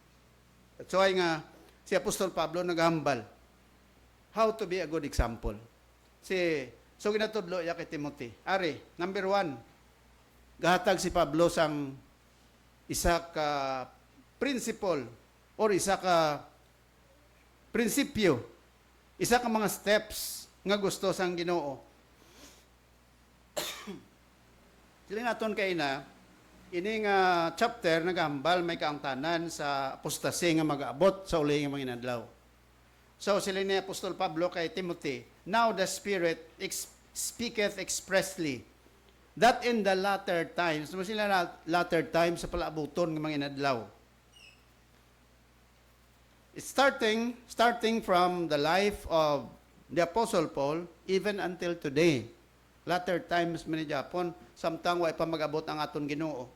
That's why nga, si Apostol Pablo naghambal, how to be a good example. So ginatudlo ya kay Timothy. Ari, number 1, gahatag si Pablo sang isa ka principle or isa ka prinsipyo, isa ka mga steps nga gusto sang Ginoo. Sila naton kay na, ini nga chapter nagambal may kaangtanan sa apostasy nga mag-aabot sa uli nga mga inadlaw. So sila ni Apostol Pablo kay Timothy, now the Spirit speaketh expressly that in the latter times, naman sila latter times sa palaabuton ng mga inadlaw. Starting from the life of the Apostle Paul, even until today, latter times man ni Japon, samtang wa pa mag-abot ang aton Ginoo.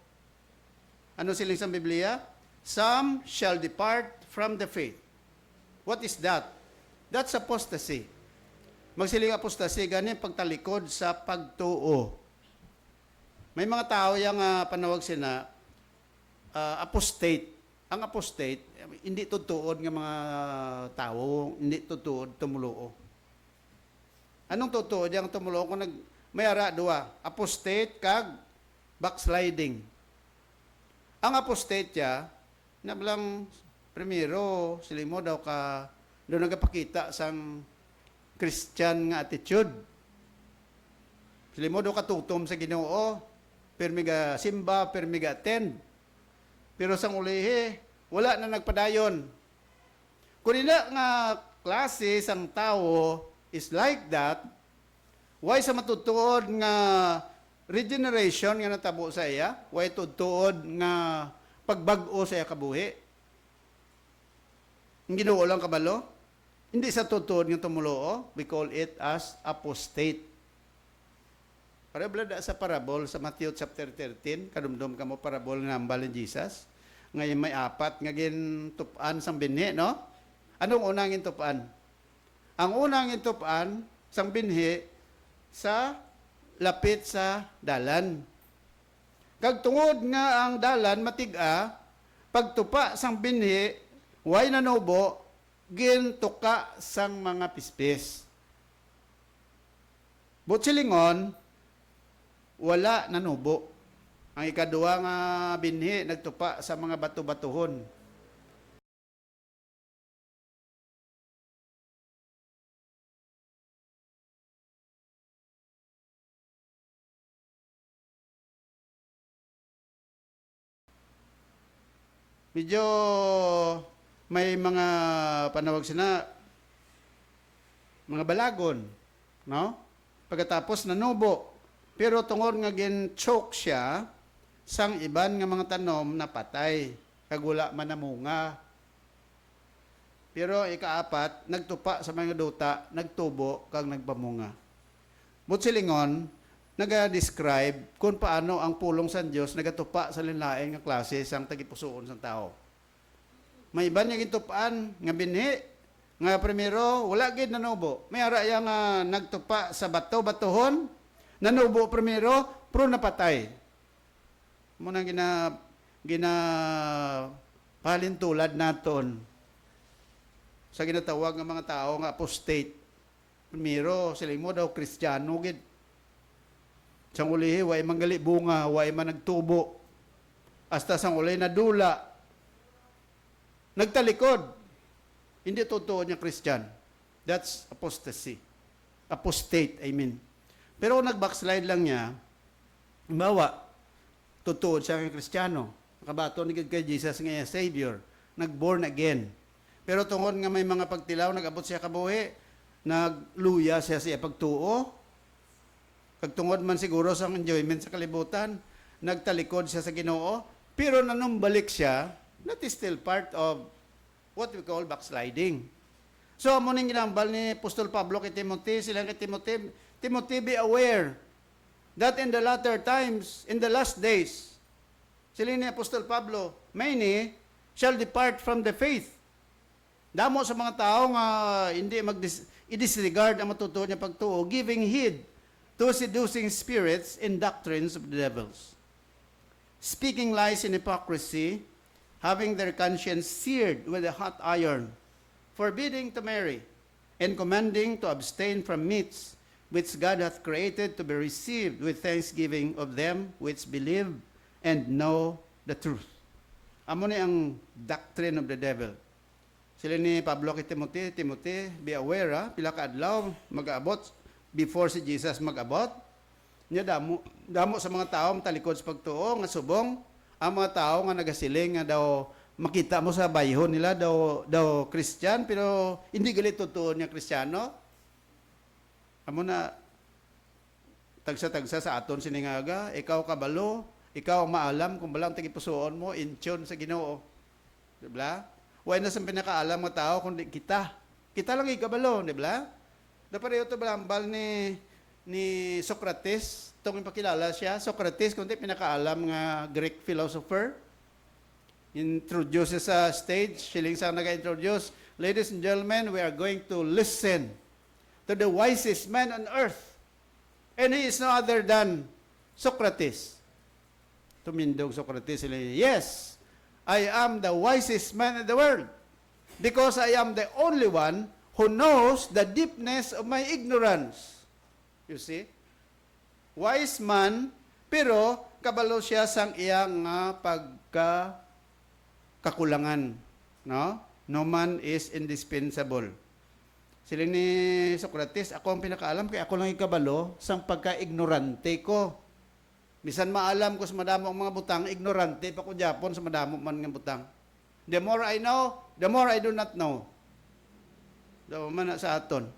Ano siling sa Biblia? Some shall depart from the faith. What is that? That's apostasy. Magsiling apostasy, ganin pagtalikod sa pagtuo. May mga tao yung panawag sila, apostate. Ang apostate, hindi tutuod ng mga tao, hindi tutuod tumuluo. Anong tutuod yung tumuluo? Kung may ara dua, apostate kag backsliding. Ang apostate ya, nabalang primero, sila mo daw ka, doon nagapakita sang Christian nga attitude. Sila mo daw katutom sa Ginoo, permiga simba, permiga attend. Pero sang ulihi, wala na nagpadayon. Kung ina nga klase sang tao is like that, why sa matutuod nga regeneration nga natabo sa iya, why tutuod nga pagbag-o sa iya kabuhi? Ang Ginoo lang kabalo? Hindi sa tutuod nga tumuloo, we call it as apostate. Parablada sa parabol sa Matthew chapter 13, kadumdum ka mo parabol nga ambal ni Jesus. Ngayon may 4 nga gintupan sang binhi, no? Anong unang gintupan? Ang unang gintupan sang binhi sa lapit sa dalan. Kag tungod nga ang dalan matig-a, pagtupa sang binhi, way nanubo, gintuka sang mga pispis. Butsilingon, wala nanubo. Ang ikaduwa nga binhi, nagtupa sa mga bato-batuhon. medyo may mga panawag sina, mga balagon, no? Pagkatapos nanubo. Pero tungod nga gin-choke siya, sang iban nga mga tanom na patay, kagula man na munga. Pero ikaapat, nagtupa sa mga duta, nagtubo, kag nagpamunga. Butsilingon, nag-describe kung paano ang pulong sa Diyos nagatupa sa linlaing nga klase sang tagipusoon sang tao. May iban nga gitupaan, nga binhi, nga primero, wala gid nanubo. May araya nga nagtupa sa bato-batohon, nanubo primero, pero napatay. Muna gina palintulad naton sa ginatawag ng mga tao nga apostate. Primero, sila mo daw Kristiyano gid. Sang ulihi, way manggali bunga, way man nagtubo. Hasta sang uli na dula. Nagtalikod. Hindi totoo niya Christian. That's apostasy. Apostate, I mean. Pero kung nag-backslide lang niya, bawa, totoo siya ng Kristiyano. Nakabato ni kay Jesus nga Savior. Nag-born again. Pero tungod nga may mga pagtilaw, nag-abot siya kabuhi, nagluya siya siya pagtuo. Pagtungod man siguro sa enjoyment sa kalibutan, nagtalikod siya sa Ginoo, pero nanumbalik siya, that is still part of what we call backsliding. So, amo ning ginambal ni Apostol Pablo kay Timothy, sila kay Timothy, Timothy, be aware that in the latter times, in the last days, sila ni Apostol Pablo, many shall depart from the faith. Damo sa mga tao nga hindi i-disregard ang matutuo niya pagtuo, giving heed to seducing spirits and doctrines of the devils. Speaking lies in hypocrisy, having their conscience seared with a hot iron, forbidding to marry, and commanding to abstain from meats which God hath created to be received with thanksgiving of them which believe and know the truth. Amo ni ang doctrine of the devil. Sila ni Pablo kay Timothy, Timothy, be aware ha, pila ka adlaw mag-aabot before si Jesus mag-abot. Nya damo sa mga tao talikod sa pagtuo nga subong, ang mga tao nga nagasiling nga daw makita mo sa bayhon nila daw Christian pero hindi gali totoo niya Kristiyano. Amo na tagsa-tagsa sa aton siningaga, ikaw kabalo, ikaw maalam kung balang tagipusoon mo in tune sa Ginoo. Diba? Huwag na sa pinakaalam ng tao kundi kita. Kita lang ikabalo, di ba? Dapat ito balambal ni Socrates, itong ipakilala siya. Socrates, kundi pinakaalam nga Greek philosopher. Introduces sa stage, siling sa nag-introduce, ladies and gentlemen, we are going to listen to the wisest man on earth. And he is no other than Socrates. Tumindog Socrates, sila, yes, I am the wisest man in the world because I am the only one who knows the deepness of my ignorance. You see? Wise man, pero kabalo siya sang iyang kakulangan. No? No man is indispensable. Sila ni Socrates, ako ang pinakaalam kaya ako lang ikabalo sang pagka-ignorante ko. Bisan maalam ko sa madamo ang mga butang, ignorante pa ko Japon sa madamo man ng butang. The more I know, the more I do not know. Daw man na sa aton.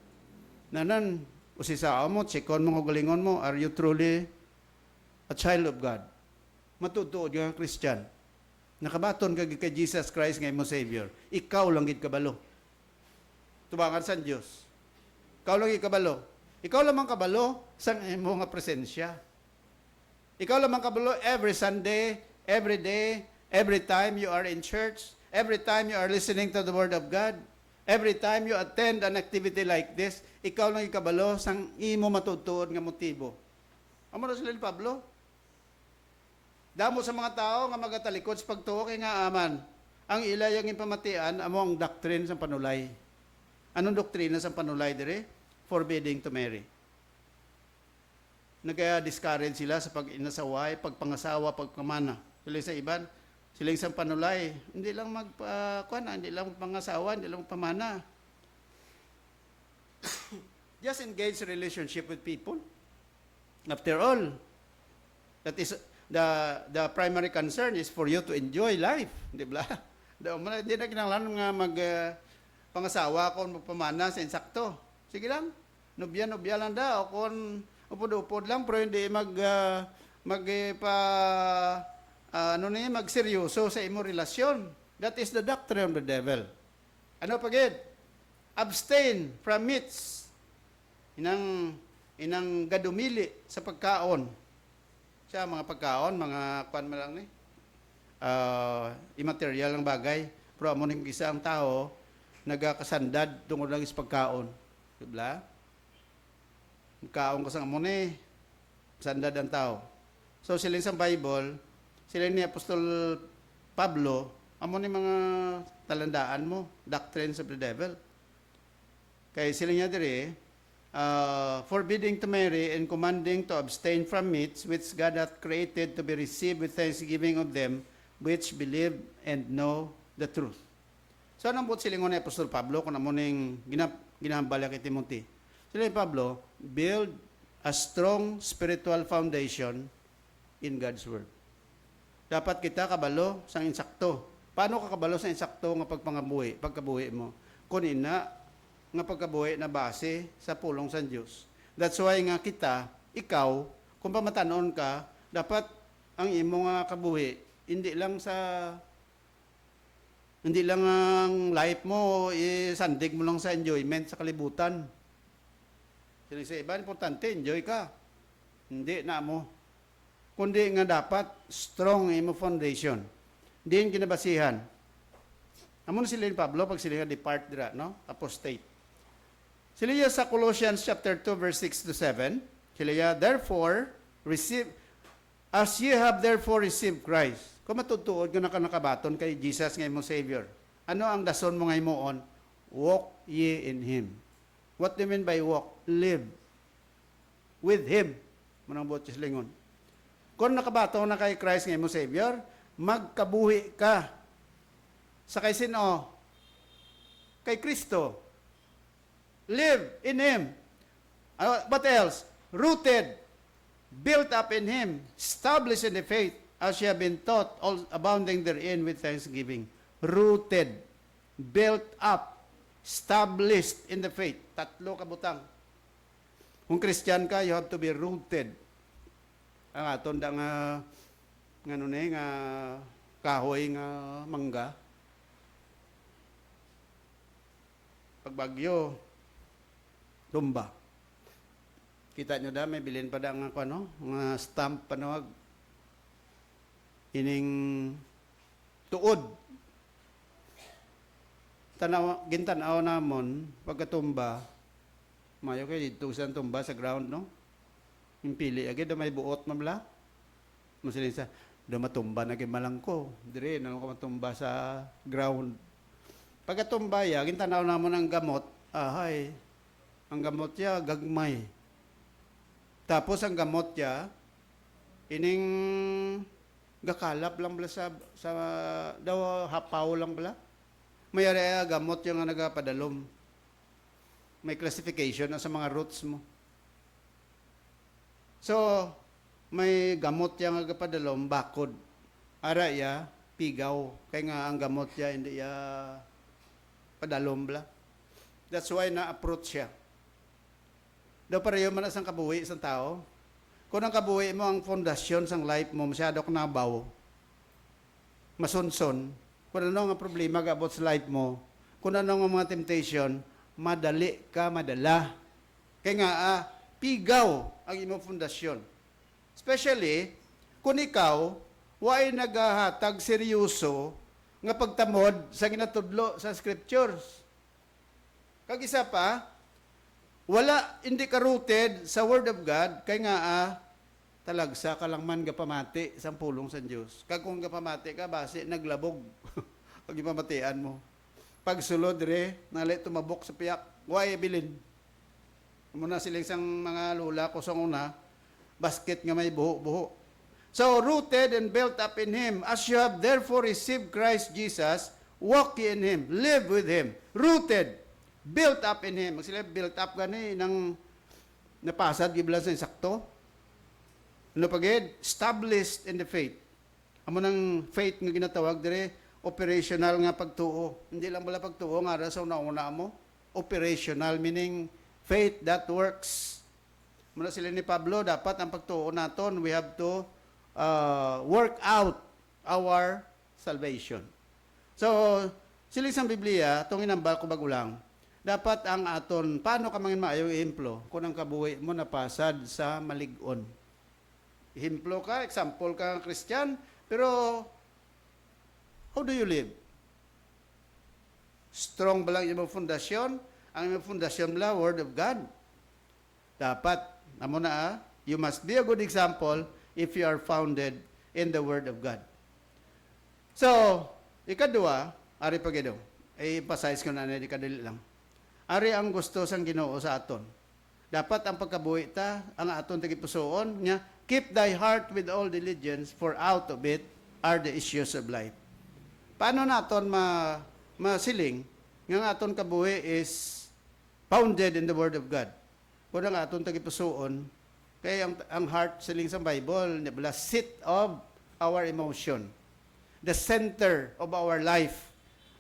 Nanan, usisa mo, checkon mo, galingon mo, are you truly a child of God? Matutuod yung Christian. Nakabaton ka kay Jesus Christ ngay mo Savior. Ikaw lang gid kabalo. Tubangan sa Diyos. Ikaw lang gid kabalo. Ikaw lamang kabalo sang imo nga presensya. Ikaw lamang kabalo every Sunday, every day, every time you are in church, every time you are listening to the Word of God, every time you attend an activity like this, ikaw lang ikabalo sang imo matutuod nga motibo. Amo na sila ni Pablo. Damo sa mga tao nga magatalikod sa pagtuo kay nga aman. Ang ilayang impamatian amo ang doctrine sa panulay. Anong doktrina sa panulay dire? Forbidding to marry. Nag-discourage sila sa pag-inasaway, pagpangasawa, pagpamana. Sila sa iban, sila isang panulay, hindi lang hindi lang magpangasawa, hindi lang magpamana. Just engage relationship with people. After all, that is the primary concern is for you to enjoy life, di ba? Hindi na kinahanglan nga pangasawa kon magpamana sa insakto. Sige lang. Nobya lang daw kon upod-upod lang pero hindi magseryoso sa imo relasyon. That is the doctrine of the devil. Ano pagid? Abstain from meats. Inang gadumili sa pagkaon. Siya mga pagkaon, mga kwan mo lang ni. Immaterial ng bagay. Pero amo ning isa ang tao nagakasandad tungod lang sa pagkaon. Diba? Kaon ka sa amo ni sandad ang tao. So sila sa Bible, sila ni Apostol Pablo, amo ni mga talandaan mo, doctrines of the devil. Kaya sila niya diri, forbidding to marry and commanding to abstain from meats which God hath created to be received with thanksgiving of them which believe and know the truth. So anong buot silingon ni Apostol Pablo kung amo ning ginahambal kay Timothy? Sila ni Pablo, build a strong spiritual foundation in God's Word. Dapat kita kabalo sa insakto. Paano ka kabalo sa insakto nga pagkabuhi mo? Kung ina, nga pagkabuhi na base sa pulong sa Diyos. That's why nga ikaw, kung pamatanon ka, dapat ang imo nga kabuhi, hindi lang ang life mo, sandig mo lang sa enjoyment sa kalibutan. Sila sa iba, importante, enjoy ka. Hindi na mo. Kundi nga dapat, strong imo foundation. Hindi yung kinabasihan. Amo na sila ni Pablo, pag sila depart dira, no? Apostate. Sila sa Colossians chapter 2, verse 6 to 7, sila therefore, as ye have therefore received Christ. Kung matutuod ka na nakabaton kay Jesus nga imong Savior, ano ang dason mo nga imoon? Walk ye in Him. What do you mean by walk? Live with Him. Manang buot lingon. Kung nakabaton na kay Christ nga imong Savior, magkabuhi ka. Sa kay sino? Kay Kristo. Live in Him. What else? Rooted, built up in Him, established in the faith, as ye have been taught, all abounding therein with thanksgiving. Rooted, built up, established in the faith. Tatlo kabutang. Kung Christian ka, you have to be rooted. Ang aton da nga kahoy nga mangga. Pagbagyo, tumba. Kita nyo da, may bilin pa da nga stamp panawag. Ining tuod. Gintanaw namon, pagkatumba, mayo kayo dito sa tumba sa ground, no? Yung pili, agad may buot mamla. Masilin sa, matumba na malangko. Dire, ko matumba sa ground. Pagkatumba ya, gintanaw namon ang gamot, ang gamot ya, gagmay. Tapos ang gamot ya, ining gakalap lang bala sa daw hapaw lang bala. Mayari gamot yung nagapadalom. May classification na sa mga roots mo. So, may gamot yung nagapadalom, bakod. Ara ya, pigaw. Kaya nga ang gamot ya, hindi ya padalom bala. That's why na-approach siya. Daw pareho man asang kabuhi isang tao. Kung ang kabuhi mo, ang fondasyon sang life mo, masyado ka nabaw, masunson, kung ano nga problema ka about sa life mo, kung ano nga mga temptation, madala. Kaya nga, pigaw ang imong fondasyon. Especially, kung ikaw, why naghahatag seryoso nga pagtamod sa ginatudlo sa scriptures. Kag isa pa, hindi ka rooted sa Word of God, kaya nga talagsa ka lang man gapamati sa pulong sa Diyos. Kag kung gapamati ka, base naglabog pag ipamatian mo. Pag sulod nali tumabok sa piyak, why bilin? Muna silang sang mga lula ko sa una, basket nga may buho-buho. So, rooted and built up in Him, as you have therefore received Christ Jesus, walk ye in Him, live with Him, rooted, built up in Him. Sila built up gani nang napasad gibla sa insakto. Ano pagid? Established in the faith. Amo nang faith nga ginatawag dire, operational nga pagtuo. Hindi lang bala pagtuo nga sa una-una mo. Operational meaning faith that works. Muna sila ni Pablo, dapat ang pagtuo naton, we have to work out our salvation. So, siling sa Biblia, itong inambal ko bagulang, dapat ang aton, paano ka mangin maayaw iimplo kung ang kabuhi mo napasad sa malig-on. Ihimplo ka, example ka Christian, pero how do you live? Strong ba lang yung fundasyon? Ang yung fundasyon ba, Word of God? Dapat, amo na you must be a good example if you are founded in the Word of God. So, ikadua, ari pagido, i-emphasize ko na di kadali lang. Ari ang gusto sang Ginoo sa aton. Dapat ang pagkabuhi ta, ang aton tagipusoon niya, keep thy heart with all diligence, for out of it are the issues of life. Paano naton masiling nga aton kabuhi is founded in the Word of God? Kung ang aton tagipusoon, kaya ang heart siling sa Bible, nabla seat of our emotion, the center of our life.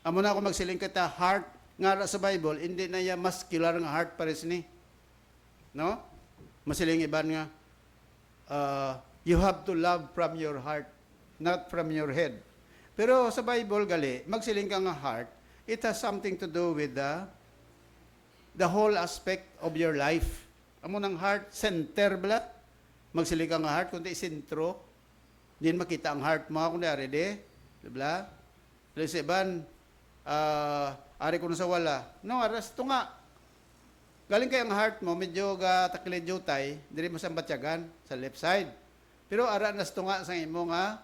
Amo na ako magsiling kita heart nga sa Bible, hindi na ya muscular nga heart pares ni. No? Masiling iban nga, you have to love from your heart, not from your head. Pero sa Bible, gali, magsiling ka nga heart, it has something to do with the whole aspect of your life. Amo ng heart, center bala. Magsiling ka nga heart, kundi sentro. Din makita ang heart mo, kundi ari de. Bala. Sa iban, ari ko na sa wala. No, aras ito nga. Galing kay ang heart mo, medyo takilid jutay, diri mo sa batyagan, sa left side. Pero ara nas ito nga sa imo nga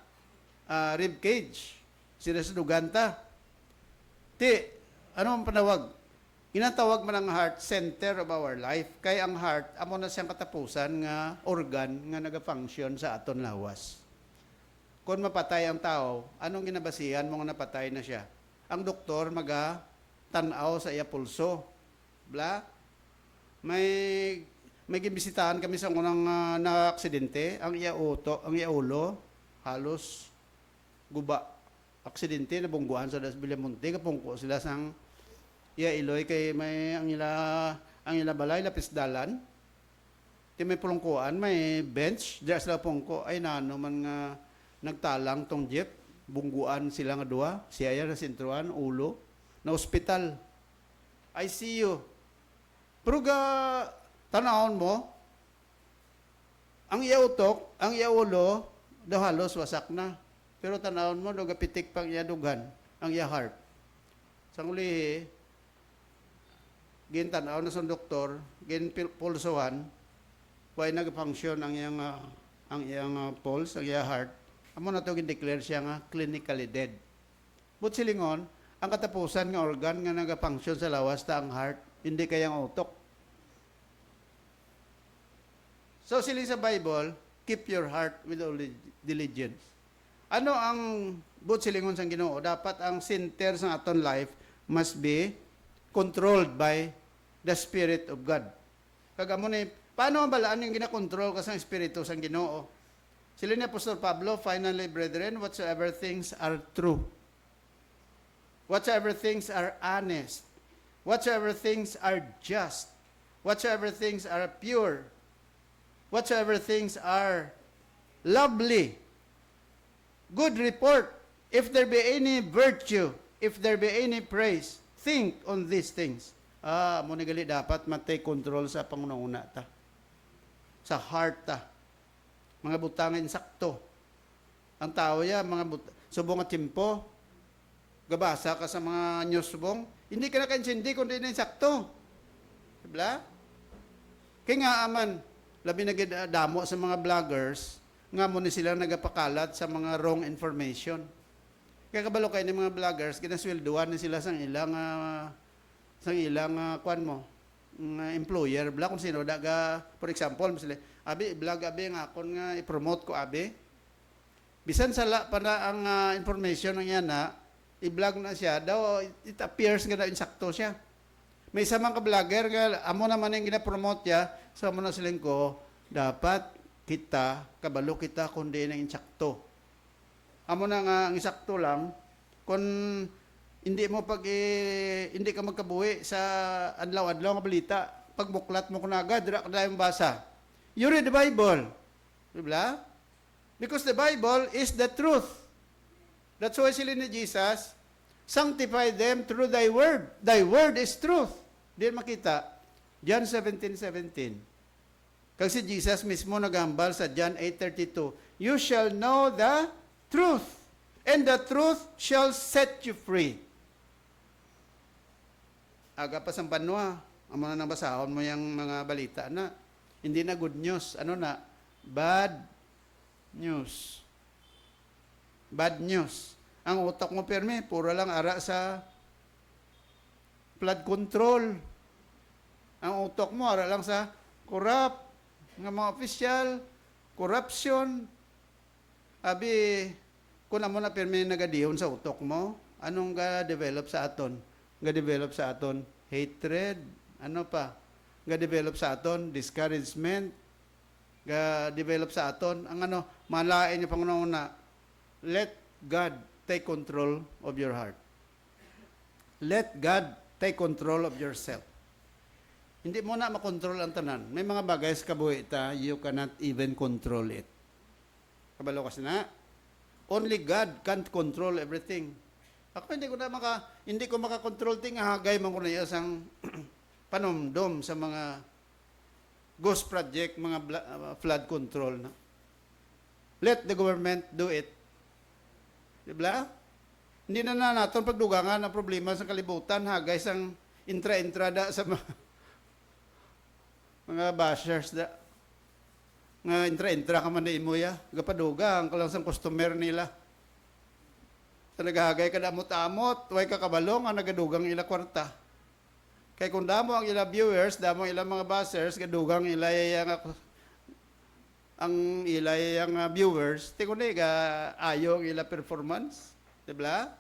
rib cage. Sinasuduganta. Ti, ano ang panawag? Inatawag man ang heart, center of our life. Kay ang heart, amo na siyang katapusan nga organ nga nagafunction sa aton lawas. Kung mapatay ang tao, anong ginabasihan mo nga napatay na siya? Ang doktor tanaw sa iya pulso. Bla? May gibisitahan kami sa unang na aksidente, ang iya ulo, halos guba. Aksidente na bungguan sa Bilamonte, kapungko sila sang iya iloy kay may ang ila balay lapis dalan. Ti may pulungkuan, may bench, diya sila pungko ay nano man nga nagtalang tong jeep, bungguan sila nga duwa, siya na sentruan, ulo, na ospital. ICU. Pero tanahon mo, ang iya utok, ang iya ulo, daw halos wasak na. Pero tanahon mo, daw gapitik pang iya dugan, ang iya heart. Sang uli, gin tanaw na sa doktor, gin pulsohan, why nag-function ang iyang pulse, ang iyang heart. Amo na ito gin-declare siya nga clinically dead. But silingon, ang katapusan nga organ nga nag-function sa lawas ta ang heart, hindi kayang utok. So siling sa Bible, keep your heart with all diligence. Ano ang but silingon sang Ginoo? Dapat ang center sa aton life must be controlled by the Spirit of God. Kagamo ni, paano ang balaan yung ginakontrol ka sa Espiritu sang Ginoo? Sila ni Apostol Pablo, finally, brethren, whatsoever things are true, whatsoever things are honest, whatsoever things are just, whatsoever things are pure, whatsoever things are lovely, good report, if there be any virtue, if there be any praise, think on these things. Muna gali dapat matay control sa pangunang-una ta. Sa heart ta. Mga butangin sakto. Ang tao ya, subong at timpo, gabasa ka sa mga news subong, hindi ka nakaintindi kung di na sakto. Diba? Kaya nga aman, labi nagdamo sa mga vloggers, nga muna sila nagapakalat sa mga wrong information. Kaya kabalo kayo ng mga vloggers, ginaswelduan na sila sang ilang kuan mo, employer, bla kung sino, daga, for example, sila, abi, vlog abi nga akon nga i-promote ko abi. Bisan sala pa na ang information ng yan na, i-vlog na siya, daw it appears nga na insakto siya. May isa man ka-vlogger, amo naman yung gina-promote niya, so amo na siling ko, dapat kita, kabalo kita kundi na insakto. Amo na nga ang insakto lang, kung hindi mo hindi ka magkabuhi sa adlaw-adlaw nga balita, pagbuklat mo kuna agad, dira ka na yung basa. You read the Bible. Diba? Because the Bible is the truth. That's why sila ni Jesus, sanctify them through thy word. Thy word is truth. Di makita. John 17:17. Kag si Jesus mismo nagambal sa John 8:32, you shall know the truth, and the truth shall set you free. Aga pa sa banwa, ang mga nabasahon mo yung mga balita na, hindi na good news, ano na, bad news. Bad news. Ang utak mo, perme, puro lang ara sa flood control. Ang utak mo, ara lang sa corrupt, ng mga opisyal, corruption. Abi, kung amo na perme nagadihon sa utok mo, anong ga-develop sa aton? Ga-develop sa aton hatred, ano pa? Ga-develop sa aton discouragement, ga-develop sa aton ang ano, malain niya Panginoon na let God take control of your heart. Let God take control of yourself. Hindi mo na makontrol ang tanan. May mga bagay sa kabuhi ta, you cannot even control it. Kabalo kasi na, only God can't control everything. Ako hindi ko makakontrol ting hagay man ko na isang panomdom sa mga ghost project, mga flood control na. Let the government do it. Diba? Hindi na natin pagdugangan ang problema sa kalibutan, hagay sang intra-entrada sa mga bashers da. Nga intra-entra ka man na imuya, gapadugang ka lang sa customer nila. Sa naghagay ka damot-amot, way ka kabalong, ang nagadugang ila kwarta. Kaya kung damo ang ila viewers, damo ang ila mga bashers, gadugang ila ang viewers, tingko na ayo ang ila performance. Diba?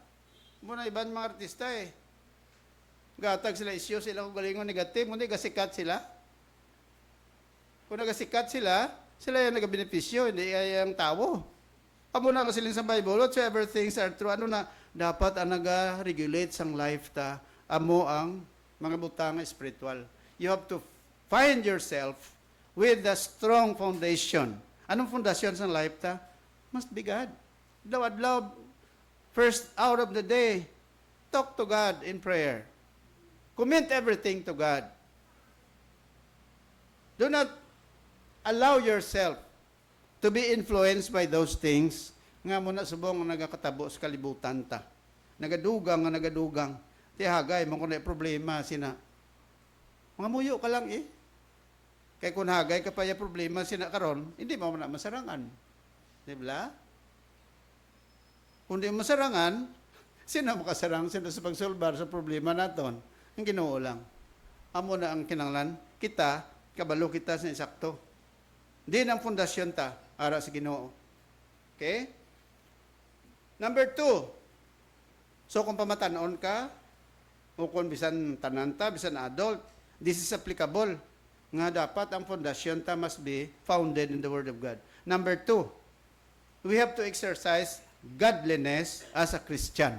Muna ibang mga artista eh. Gatag sila isyo, sila kung galingon negative, muna gasikat sila. Kung nagasikat sila, sila yung nagabenepisyo, hindi ang tao. Amo na kasi sa Bible, whatsoever things are true, ano na, dapat ang naga-regulate sang life ta, amo ang mga butang spiritual. You have to find yourself with a strong foundation. Anong foundation sa life ta? Must be God. Adlaw-adlaw, first hour of the day, talk to God in prayer. Commit everything to God. Do not allow yourself to be influenced by those things nga mo na subong nga nagakatabo sa kalibutan ta. Nagadugang. Ti hagay mo kung na problema sina. Mga muyo ka lang eh. Kaya kung hagay ka pa yung problema sina karon, hindi mo na masarangan. Diba? Kung di masarangan, sino makasarang sino sa pagsolbar sa problema naton? Ang Ginoo lang. Amo na ang kinanglan, kita, kabalo kita sa insakto. Di ang pundasyon ta, ara sa Ginoo. Okay? Number 2. So kung pamatanon ka, o kung bisan tananta, bisan adult, this is applicable. Nga dapat ang pundasyon ta must be founded in the Word of God. Number 2, we have to exercise godliness as a Christian.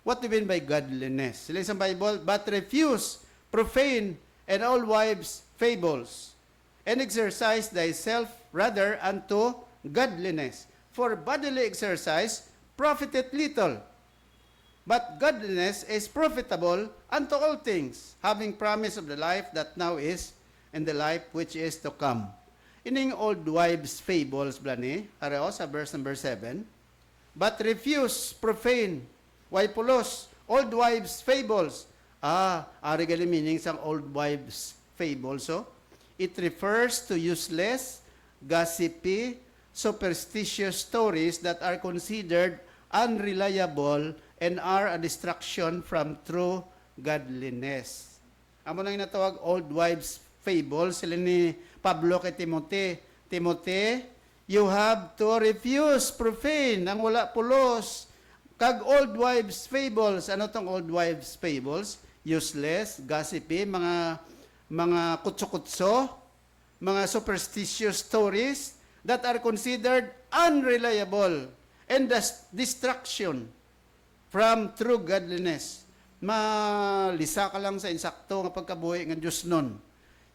What do you mean by godliness? Sila sa Bible, but refuse profane and all wives' fables, and exercise thyself rather unto godliness. For bodily exercise profiteth little, but godliness is profitable unto all things, having promise of the life that now is, and the life which is to come. Ining old wives' fables, blani, areo sa verse number 7, but refuse profane, waipulos, old wives' fables. Ari gali meaning sang old wives' fables, so? It refers to useless, gossipy, superstitious stories that are considered unreliable and are a distraction from true godliness. Amo nang natawag old wives' fables, sila ni Pablo kay Timothy. Timothy, you have to refuse profane, ang wala pulos, kag old wives' fables. Ano tong old wives' fables? Useless, gossipy, mga kutso-kutso, mga superstitious stories that are considered unreliable and distraction from true godliness. Malisa ka lang sa insakto nga pagkabuhi nga Diyos nun.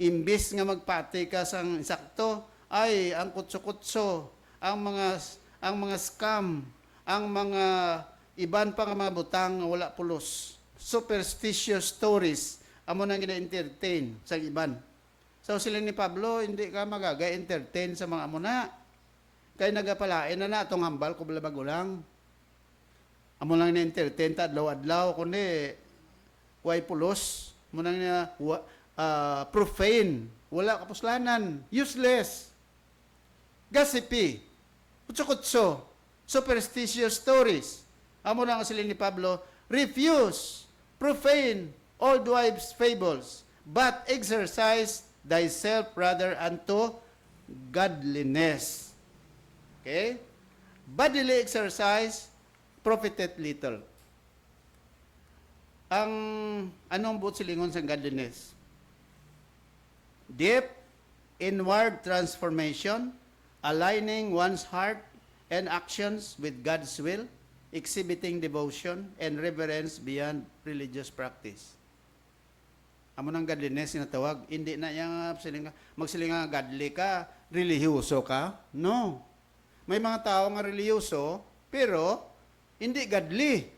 Imbis nga magpati ka sa insakto, ay ang kutso-kutso, ang mga scam, ang mga iban pa nga mga butang nga wala pulos. Superstitious stories, amo nang gina-entertain sa iban. So sila ni Pablo, hindi ka magaga-entertain sa mga amuna. Kaya nagapalain na itong hambal ko bala magulang. Amo lang na-entertain ta adlaw-adlaw kundi way pulos. Amo lang na profane, wala kapuslanan, useless, gossipy, kutso-kutso, superstitious stories. Amo lang sila ni Pablo, refuse, profane, old wives' fables, but exercise thyself rather unto godliness. Okay? Bodily exercise profiteth little. Anong buot silingon sa godliness? Deep inward transformation, aligning one's heart and actions with God's will, exhibiting devotion and reverence beyond religious practice. Amo ng godliness na tawag, hindi na yung magsilinga godly ka, relihiyoso ka. No. May mga tao nga relihiyoso, pero hindi godly.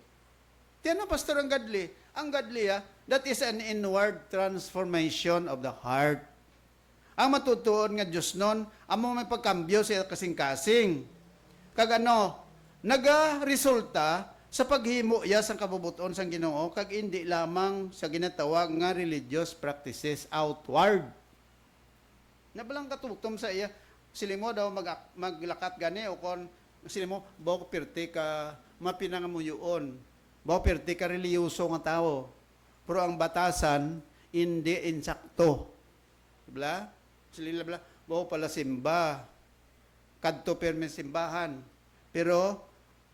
Tiyan na, pastor, ang godly. Ang godly, that is an inward transformation of the heart. Ang matutuon nga Diyos nun, amo may pagkambyo sa kasing-kasing. Kag naga-resulta sa paghimo ya sang kabubuton sang Ginoo kag hindi lamang sa ginatawag nga religious practices outward. Nabalang katugtom sa iya, sila mo daw maglakat gani o kon sila mo bawo pirti ka mapinangamuyon. Bawo pirti ka reliyoso nga tao. Pero ang batasan hindi insakto. Diba? Sila bla, bawo pala simba. Kadto permen simbahan. Pero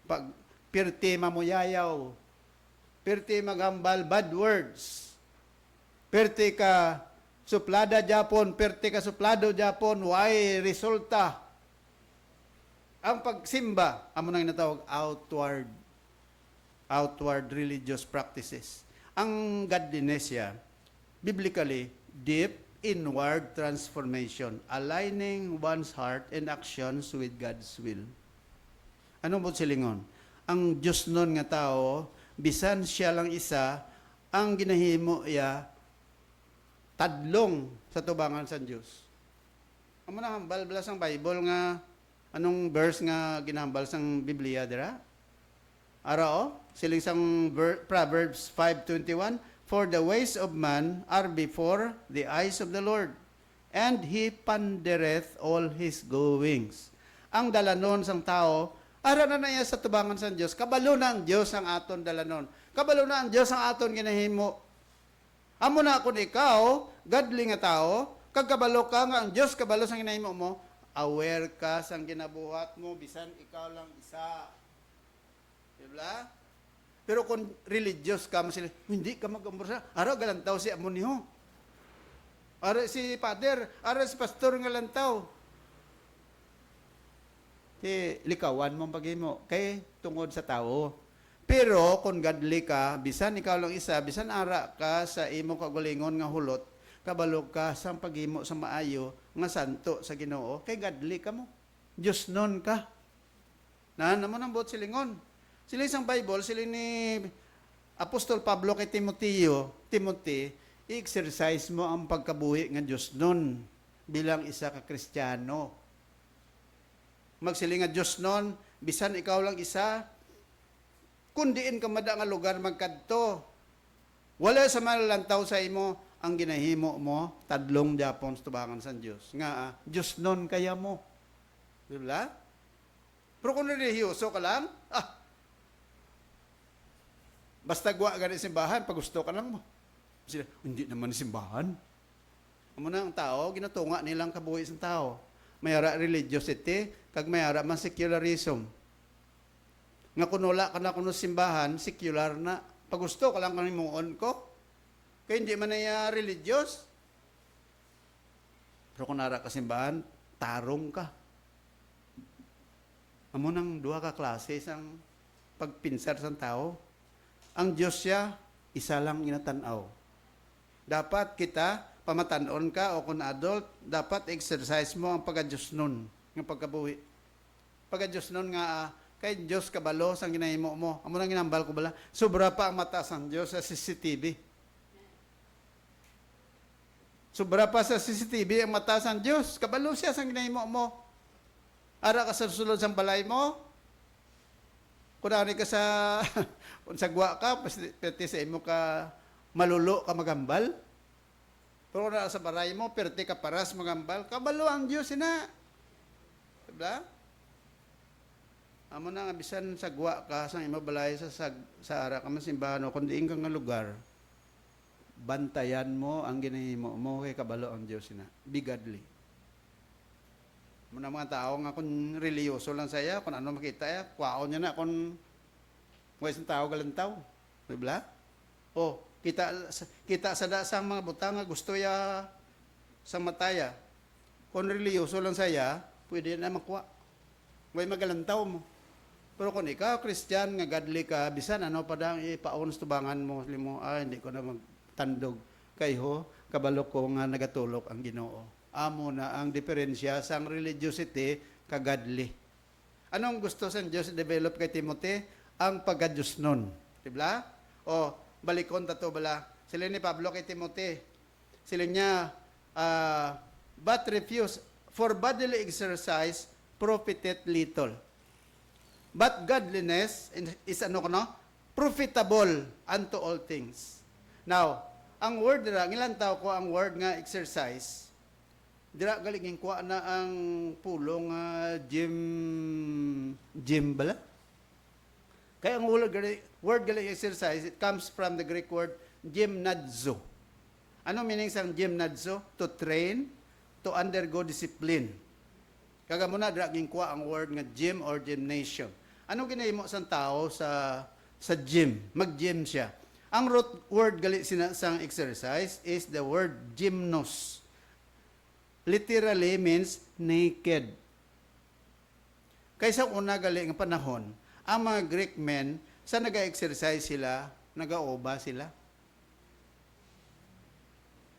pag pirti mamuyayaw, pirti maghambal bad words, pirti ka suplada Japon, pirti ka suplado Japon, why resulta? Ang pagsimba, amo nang natawag outward religious practices. Ang godliness biblically, deep inward transformation, aligning one's heart and actions with God's will. Ano po silingon? Ang Diyos nun nga tao, bisan siya lang isa, ang ginahimo tadlong sa tubangan sa Diyos. Amo na hambal bala sang Bible nga, anong verse nga ginahambal sang Biblia dira? Arao, siling sang Proverbs 5:21, for the ways of man are before the eyes of the Lord, and He pondereth all His goings. Ang dalanon sang tao, ara na niya sa tubangan sa Diyos, kabalo na ang Diyos ang aton dalanon. Kabalo na ang Diyos ang aton ginahimo. Amo na kung ikaw, godly nga tao, kagkabalo ka nga ang Diyos kabalo sa ginahimo mo, aware ka sa ginabuhat mo, bisan ikaw lang isa. Diba? Pero kung religious ka, hindi ka mag-umursa. Araw, galantaw si amo niyo. Araw si father, araw si pastor nga lantaw. Likawan mong paghimo kay tungod sa tao. Pero kung godly ka, bisan ikaw lang isa, bisan ara ka sa imo kagalingon nga hulot, kabalo ka sa paghimo sa maayo nga santo sa Ginoo, kay godly ka mo. Diyos nun ka. Naman ang buot silingon. Sila isang Bible, sila ni Apostol Pablo kay Timothy, i-exercise mo ang pagkabuhi nga Diyos nun bilang isa ka Kristiyano. Magsiling nga Diyos nun, bisan ikaw lang isa, kundiin ka mada nga lugar magkadto. Wala sa malalantaw sa imo, ang ginahimo mo, tadlong Japon sa tubangan sa Diyos. Nga, Diyos nun kaya mo. Diba? Pero kung relihiyoso ka lang, basta gawa ka ng simbahan, pag gusto ka lang mo. Sila, hindi naman simbahan. Amo na ang tao, ginatunga nilang kabuhi sa tao. Mayara religiosity, kag mayara man secularism. Nga kunula ka na kuno simbahan, secular na. Pag gusto ka lang kanimuon ko, kaya hindi man na religious. Pero kung nara ka simbahan, tarong ka. Amo nang duha ka klase sang pagpinsar sa tao. ang Diyos siya, isa lang inatanaw. Dapat kita, pamatanon ka o kung adult, dapat exercise mo ang pagka-Diyos nun, ng pagkabuhi. Pagka-Diyos nun nga, kay Diyos kabalo sang ginahimo mo. Amo nang ginambal ko bala. Sobra pa ang mata sang Diyos sa CCTV. Sobra pa sa CCTV ang mata sang Diyos. Kabalo siya sang ginahimo mo. Ara ka sa sulod sang balay mo. Kunari ka sa kung sagwa ka, pati sa imo ka malulo ka magambal. Pero kung sa balay mo, perte ka paras magambal. Kabalo ang Diyos ina. Diba? Amo na nga bisan sagwa ka sang imo balay sa ara ka man simbahan o kundi ka nga lugar, bantayan mo ang ginahimo mo kay kabalo ang Dios na bigadli. Muna mga tao nga kung reliyoso lang saya, kung ano makita ya, kwaon niya na kung mga isang tao galantaw. Diba? O, kita sa dasang mga butang nga gusto ya sa mataya. Kung reliyoso lang saya, pwede na makuha. May magalantaw mo. Pero kung ikaw, Christian, nga godly ka, bisan ano pa dang ipaon sa tubangan mo, hindi ko na magtandog. Kayho, kabalo ko nga nagatulok ang Ginoo. Amo na ang diferensya sa religiosity ka-godly. Anong gusto sa Diyos develop kay Timothy? Ang pagka-Diyos nun. Diba? O, balikon tato bala. Sila ni Pablo kay Timothy. Sila niya, but refuse, for bodily exercise, profiteth little. But godliness is profitable unto all things. Now, ang word dira, ilang tao ko ang word nga exercise, dira galing kuha na ang pulong gym bala. Kaya ang word galing exercise, it comes from the Greek word gymnazo. Ano meaning sa gymnazo? To train, to undergo discipline. Kaga muna dira kuha ang word nga gym or gymnasium. Ano ginahimo sang tao sa gym? Mag-gym siya. Ang root word gali sang exercise is the word gymnos. Literally means naked. Kaysa una gali nga panahon, ang mga Greek men sa naga-exercise sila, nag-aoba sila.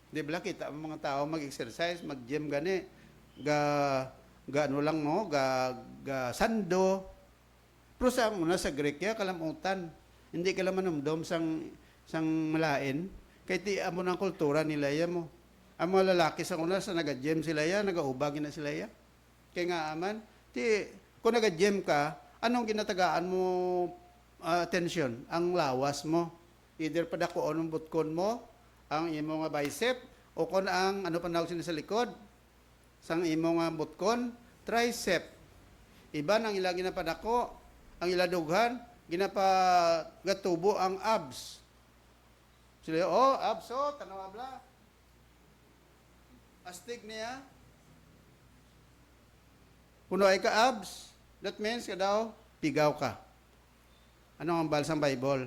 Di ba kita ang mga tao mag-exercise, mag-gym gani, ga sando. Pero sa una sa Greek ya kalamutan. Hindi ka lang manumdom sang malain. Kaya ti amo ng kultura nila ya mo. Ang mga lalaki sa una sa naga-gym sila ya, nag-aubag na sila ya. Kaya nga aman, kung naga-gym ka, anong ginatagaan mo attention? Ang lawas mo. Either padakuon ang butkon mo, ang imo nga bicep, o kung ang, ano panawag sila sa likod, sang imo nga butkon, tricep. Iba nang ilang ginapadako, ang iladughan, ginapagatubo ang abs. Sila, abs, tanawa bla. Astig niya. Kuno ay ka abs, that means ka daw, pigaw ka. Ano ang balsang Bible?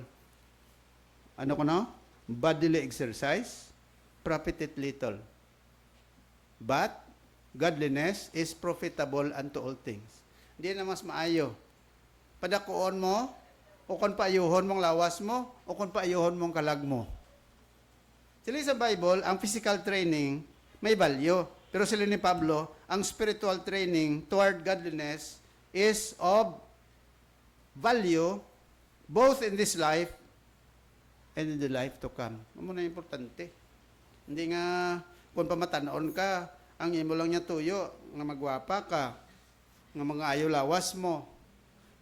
Ano ko no? Bodily exercise, profited little. But, godliness is profitable unto all things. Hindi na mas maayo. Padakuon mo, o kung paayuhon mong lawas mo, o kung paayuhon mong kalag mo. Sila sa Bible, ang physical training, may value. Pero sila ni Pablo, ang spiritual training toward godliness is of value both in this life and in the life to come. Ano na importante. Hindi nga, kung pamatanon ka, ang imo lang niya tuyo, nga magwapa ka, nga mga ayaw lawas mo.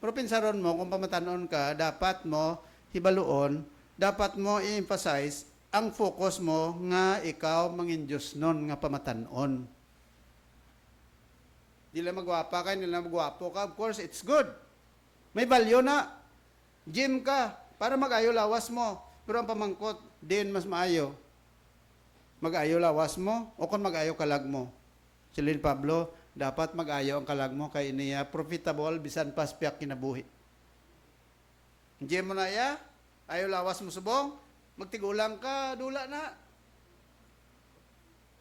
Pero pinsaron mo, kung pamatanon ka, dapat mo hibaluon, dapat mo i-emphasize ang focus mo nga ikaw mangin Diyos nun nga pamatanon. Di lang magwapa ka, di lang magwapo ka, of course, it's good. May value na. Gym ka, para mag-ayo lawas mo. Pero ang pamangkot, din mas maayo. Mag-ayo lawas mo, o kung mag-ayo kalag mo. Silin Pablo, dapat mag-ayo ang kalag mo kay niya profitable bisan pas piyak kinabuhi. Gym mo na ya, ayo lawas mo subong, magtigulang ka, dula na.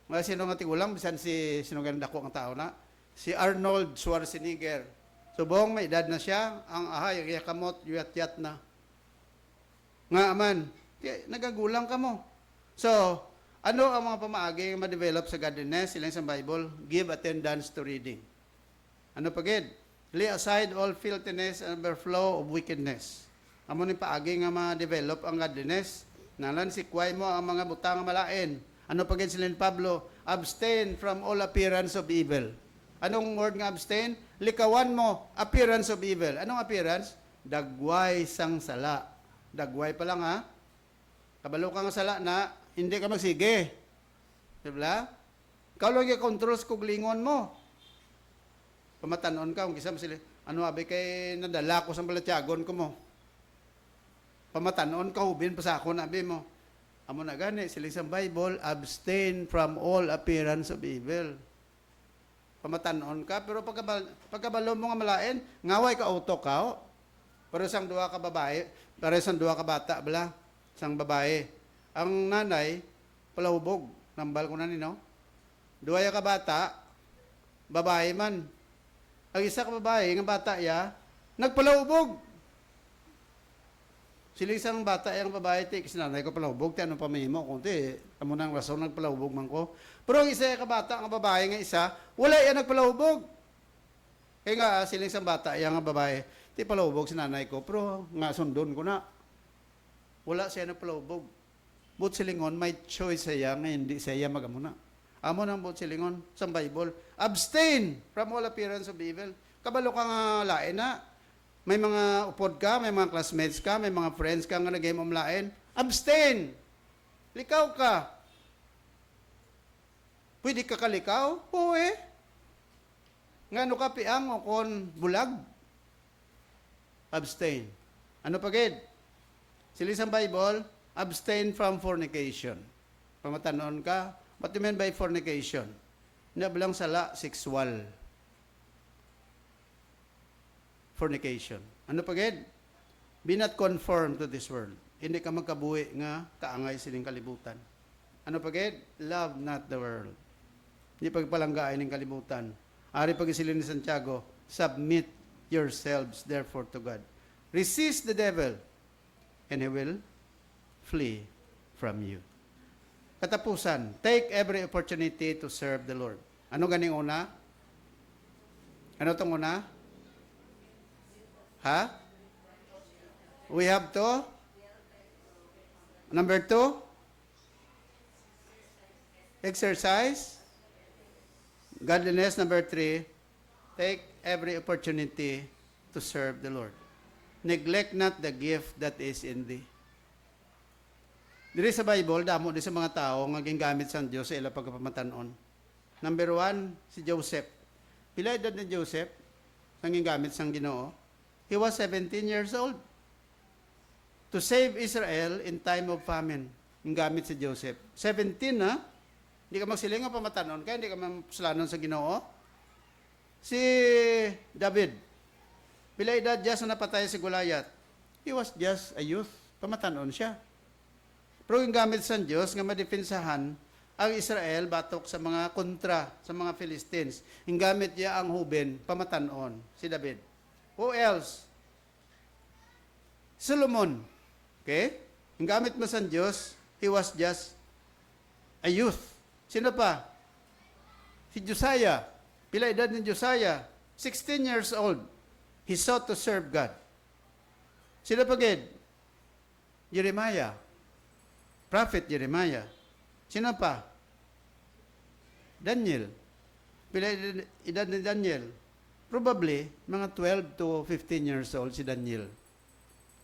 Mga sino nga tigulang, bisan sino nga dako ang tao na? Si Arnold Schwarzenegger. Subong, may edad na siya, ang yung yakamot, yuyat-yat na. Nga man, nagagulang ka mo. So, ano ang mga pamaagi nga ma-develop sa godliness silang sa Bible? Give attendance to reading. Ano pagid? Lay aside all filthiness and overflow of wickedness. Amo ni paagi nga ma-develop ang godliness. Nalan sikway mo ang mga butang nga malain. Ano pagid silin Pablo? Abstain from all appearance of evil. Anong word nga abstain? Likawan mo appearance of evil. Anong appearance? Dagway sang sala. Dagway pa lang ha. Kabalo ka nga sala na hindi ka magsige. Diba? Ikaw lang i-control sa kuglingon mo. Pamatanon ka, kung kisam sila, ano abi kay nadala ko sa balatyagon ko mo. Pamatanon ka, hubin pa sa ako na abi mo. Amo na gani, sila sa Bible, abstain from all appearance of evil. Pamatanon ka, pero pagkabalo mo nga malain, ngaway ka auto ka, pero sang duha ka babae, pero sang duha ka bata, bala, sang babae. Ang nanay, palahubog, nambal ko na nino. Duha ka bata, babae man. Ang isa ka babae, nga bata ya, nagpalahubog. Sila isang bata, yung babae, kasi nanay ko palahubog, anong pamihimo, kunti, amo nang rason, nagpalahubog man ko. Pero ang isa ka bata, ang babae nga isa, wala yan nagpalahubog. Kaya nga, sila isang bata, yung babae, ti palahubog si nanay ko, pero nga sundon ko na. Wala siya nagpalahubog. But silingon, may choice siya nga hindi siya magamuna. Amo nang but silingon sa Bible, abstain from all appearance of evil. Kabalo ka nga lain na. May mga upod ka, may mga classmates ka, may mga friends ka nga nag-game lain. Abstain! Likaw ka. Pwede ka kalikaw? Oo eh. Ngano ka piang o kon bulag? Abstain. Ano pagid? Sila sa Bible, abstain from fornication. Pamatanon ka, what do you mean by fornication? Nabilang sala, sexual. Fornication. Ano pagid? Be not conformed to this world. Hindi ka magkabuhi nga kaangay sining kalibutan. Ano pagid? Love not the world. Hindi pagpalanggaay ng kalibutan. Ari pag-isilin ni Santiago, submit yourselves therefore to God. Resist the devil, and he will flee from you. Katapusan, take every opportunity to serve the Lord. Ano ganing una? Ano tong una? Ha? We have to? Number 2? Exercise. Godliness. Number 3, take every opportunity to serve the Lord. Neglect not the gift that is in thee. Diri sa Bible, damo di sa mga tao nga gingamit sa Dios sa ila pagpamatanon. Number 1, si Joseph. Pila edad ni Joseph ang gingamit sang Ginoo? He was 17 years old. To save Israel in time of famine. Gingamit si Joseph. 17 ha? Hindi ka magsiling nga pamatanon ka, hindi ka maslanon sa Ginoo. Si David. Pila edad just na napatay si Goliath? He was just a youth. Pamatanon siya. Pero yung gamit sa Diyos nga madipinsahan ang Israel batok sa mga kontra sa mga Philistines. Yung gamit niya ang huben, pamatanon, si David. Who else? Solomon. Okay? Yung gamit mo sa Diyos, he was just a youth. Sino pa? Si Josiah. Pila edad ni Josiah? 16 years old. He sought to serve God. Sino pa gid? Jeremiah. Prophet Jeremiah. Sino pa? Daniel. Pila edad ni Daniel? Probably, mga 12 to 15 years old si Daniel.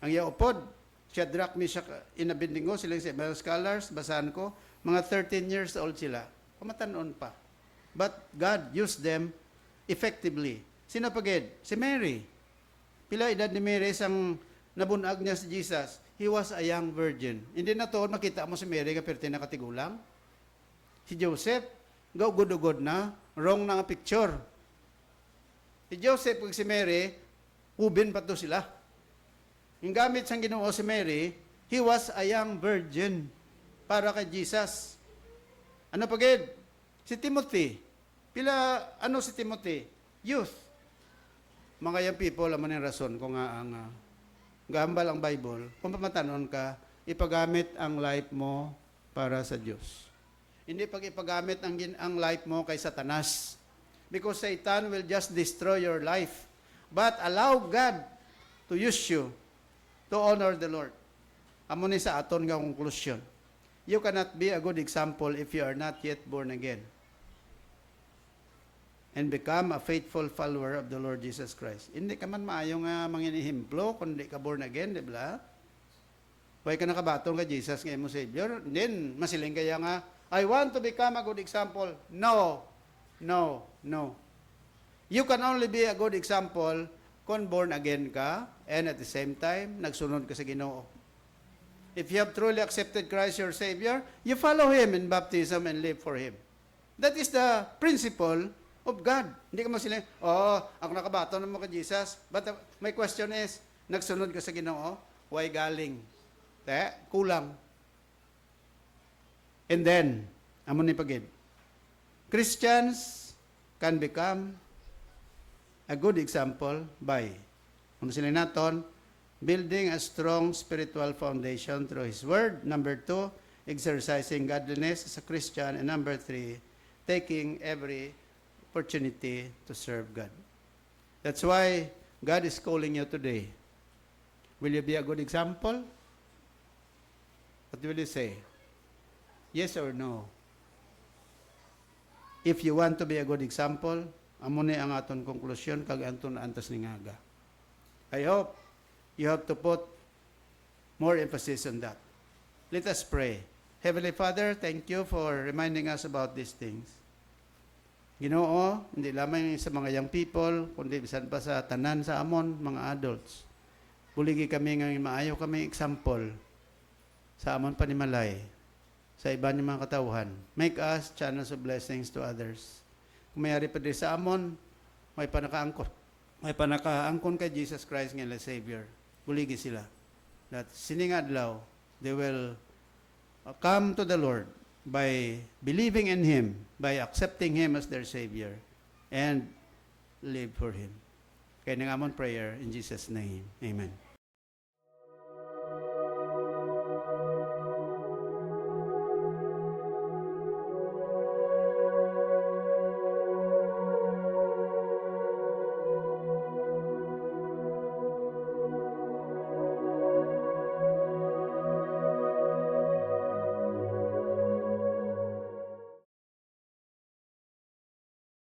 Ang yaupod, Shadrach, Meshach, and Abednego, silang Bible scholars, basahan ko, mga 13 years old sila. Pamatanon pa. But God used them effectively. Sino pagid? Si Mary. Pila edad ni Mary sang nabunag niya si Jesus? He was a young virgin. Hindi na to, makita mo si Mary kapirti na katigulang. Si Joseph, gud-ugod na, wrong na nga picture. Si Joseph ug si Mary, ubin pa to sila. Yung gamit sang Ginoo si Mary, he was a young virgin para kay Jesus. Ano pagid? Si Timothy. Pila, ano si Timothy? Youth. Mga young people, aman yung rason ko nga ang gambal ang Bible, kung pamatanon ka, ipagamit ang life mo para sa Diyos. Hindi pag ipagamit ang life mo kay Satanas. Because Satan will just destroy your life. But allow God to use you to honor the Lord. Amo ni sa aton nga conclusion. You cannot be a good example if you are not yet born again. And become a faithful follower of the Lord Jesus Christ. Hindi ka man maayo nga manginihimplo kung hindi ka born again, di ba? Huwag ka nakabatong ka Jesus nga mo Savior. Then, masiling kaya nga, I want to become a good example. No. No. No. You can only be a good example kung born again ka and at the same time, nagsunod ka sa Ginoo. If you have truly accepted Christ your Savior, you follow Him in baptism and live for Him. That is the principle of God. Hindi ka masiling, ako nakabato na mo ka Jesus. But my question is, nagsunod ka sa Ginoo? Why galing? Kulang. And then, amo ni pagid. Christians can become a good example by, ano sila naton, building a strong spiritual foundation through His Word. Number 2, exercising godliness as a Christian. And number 3, taking every opportunity to serve God. That's why God is calling you today. Will you be a good example? What will you say? Yes or no? If you want to be a good example, amo ni ang aton conclusion kag anton antas ni ngaga. I hope you have to put more emphasis on that. Let us pray. Heavenly Father, thank you for reminding us about these things. Ginoo, hindi lamang sa mga young people, kundi bisan pa sa tanan sa amon, mga adults. Buligi kami nga maayo kami example sa amon panimalay, sa iba ni mga katawhan. Make us channels of blessings to others. Kung mayari pa din sa amon, may panakaangkon kay Jesus Christ nga Savior. Buligi sila. That sining adlaw, they will come to the Lord by believing in Him, by accepting Him as their Savior, and live for Him. Kaya nangamon prayer in Jesus' name. Amen.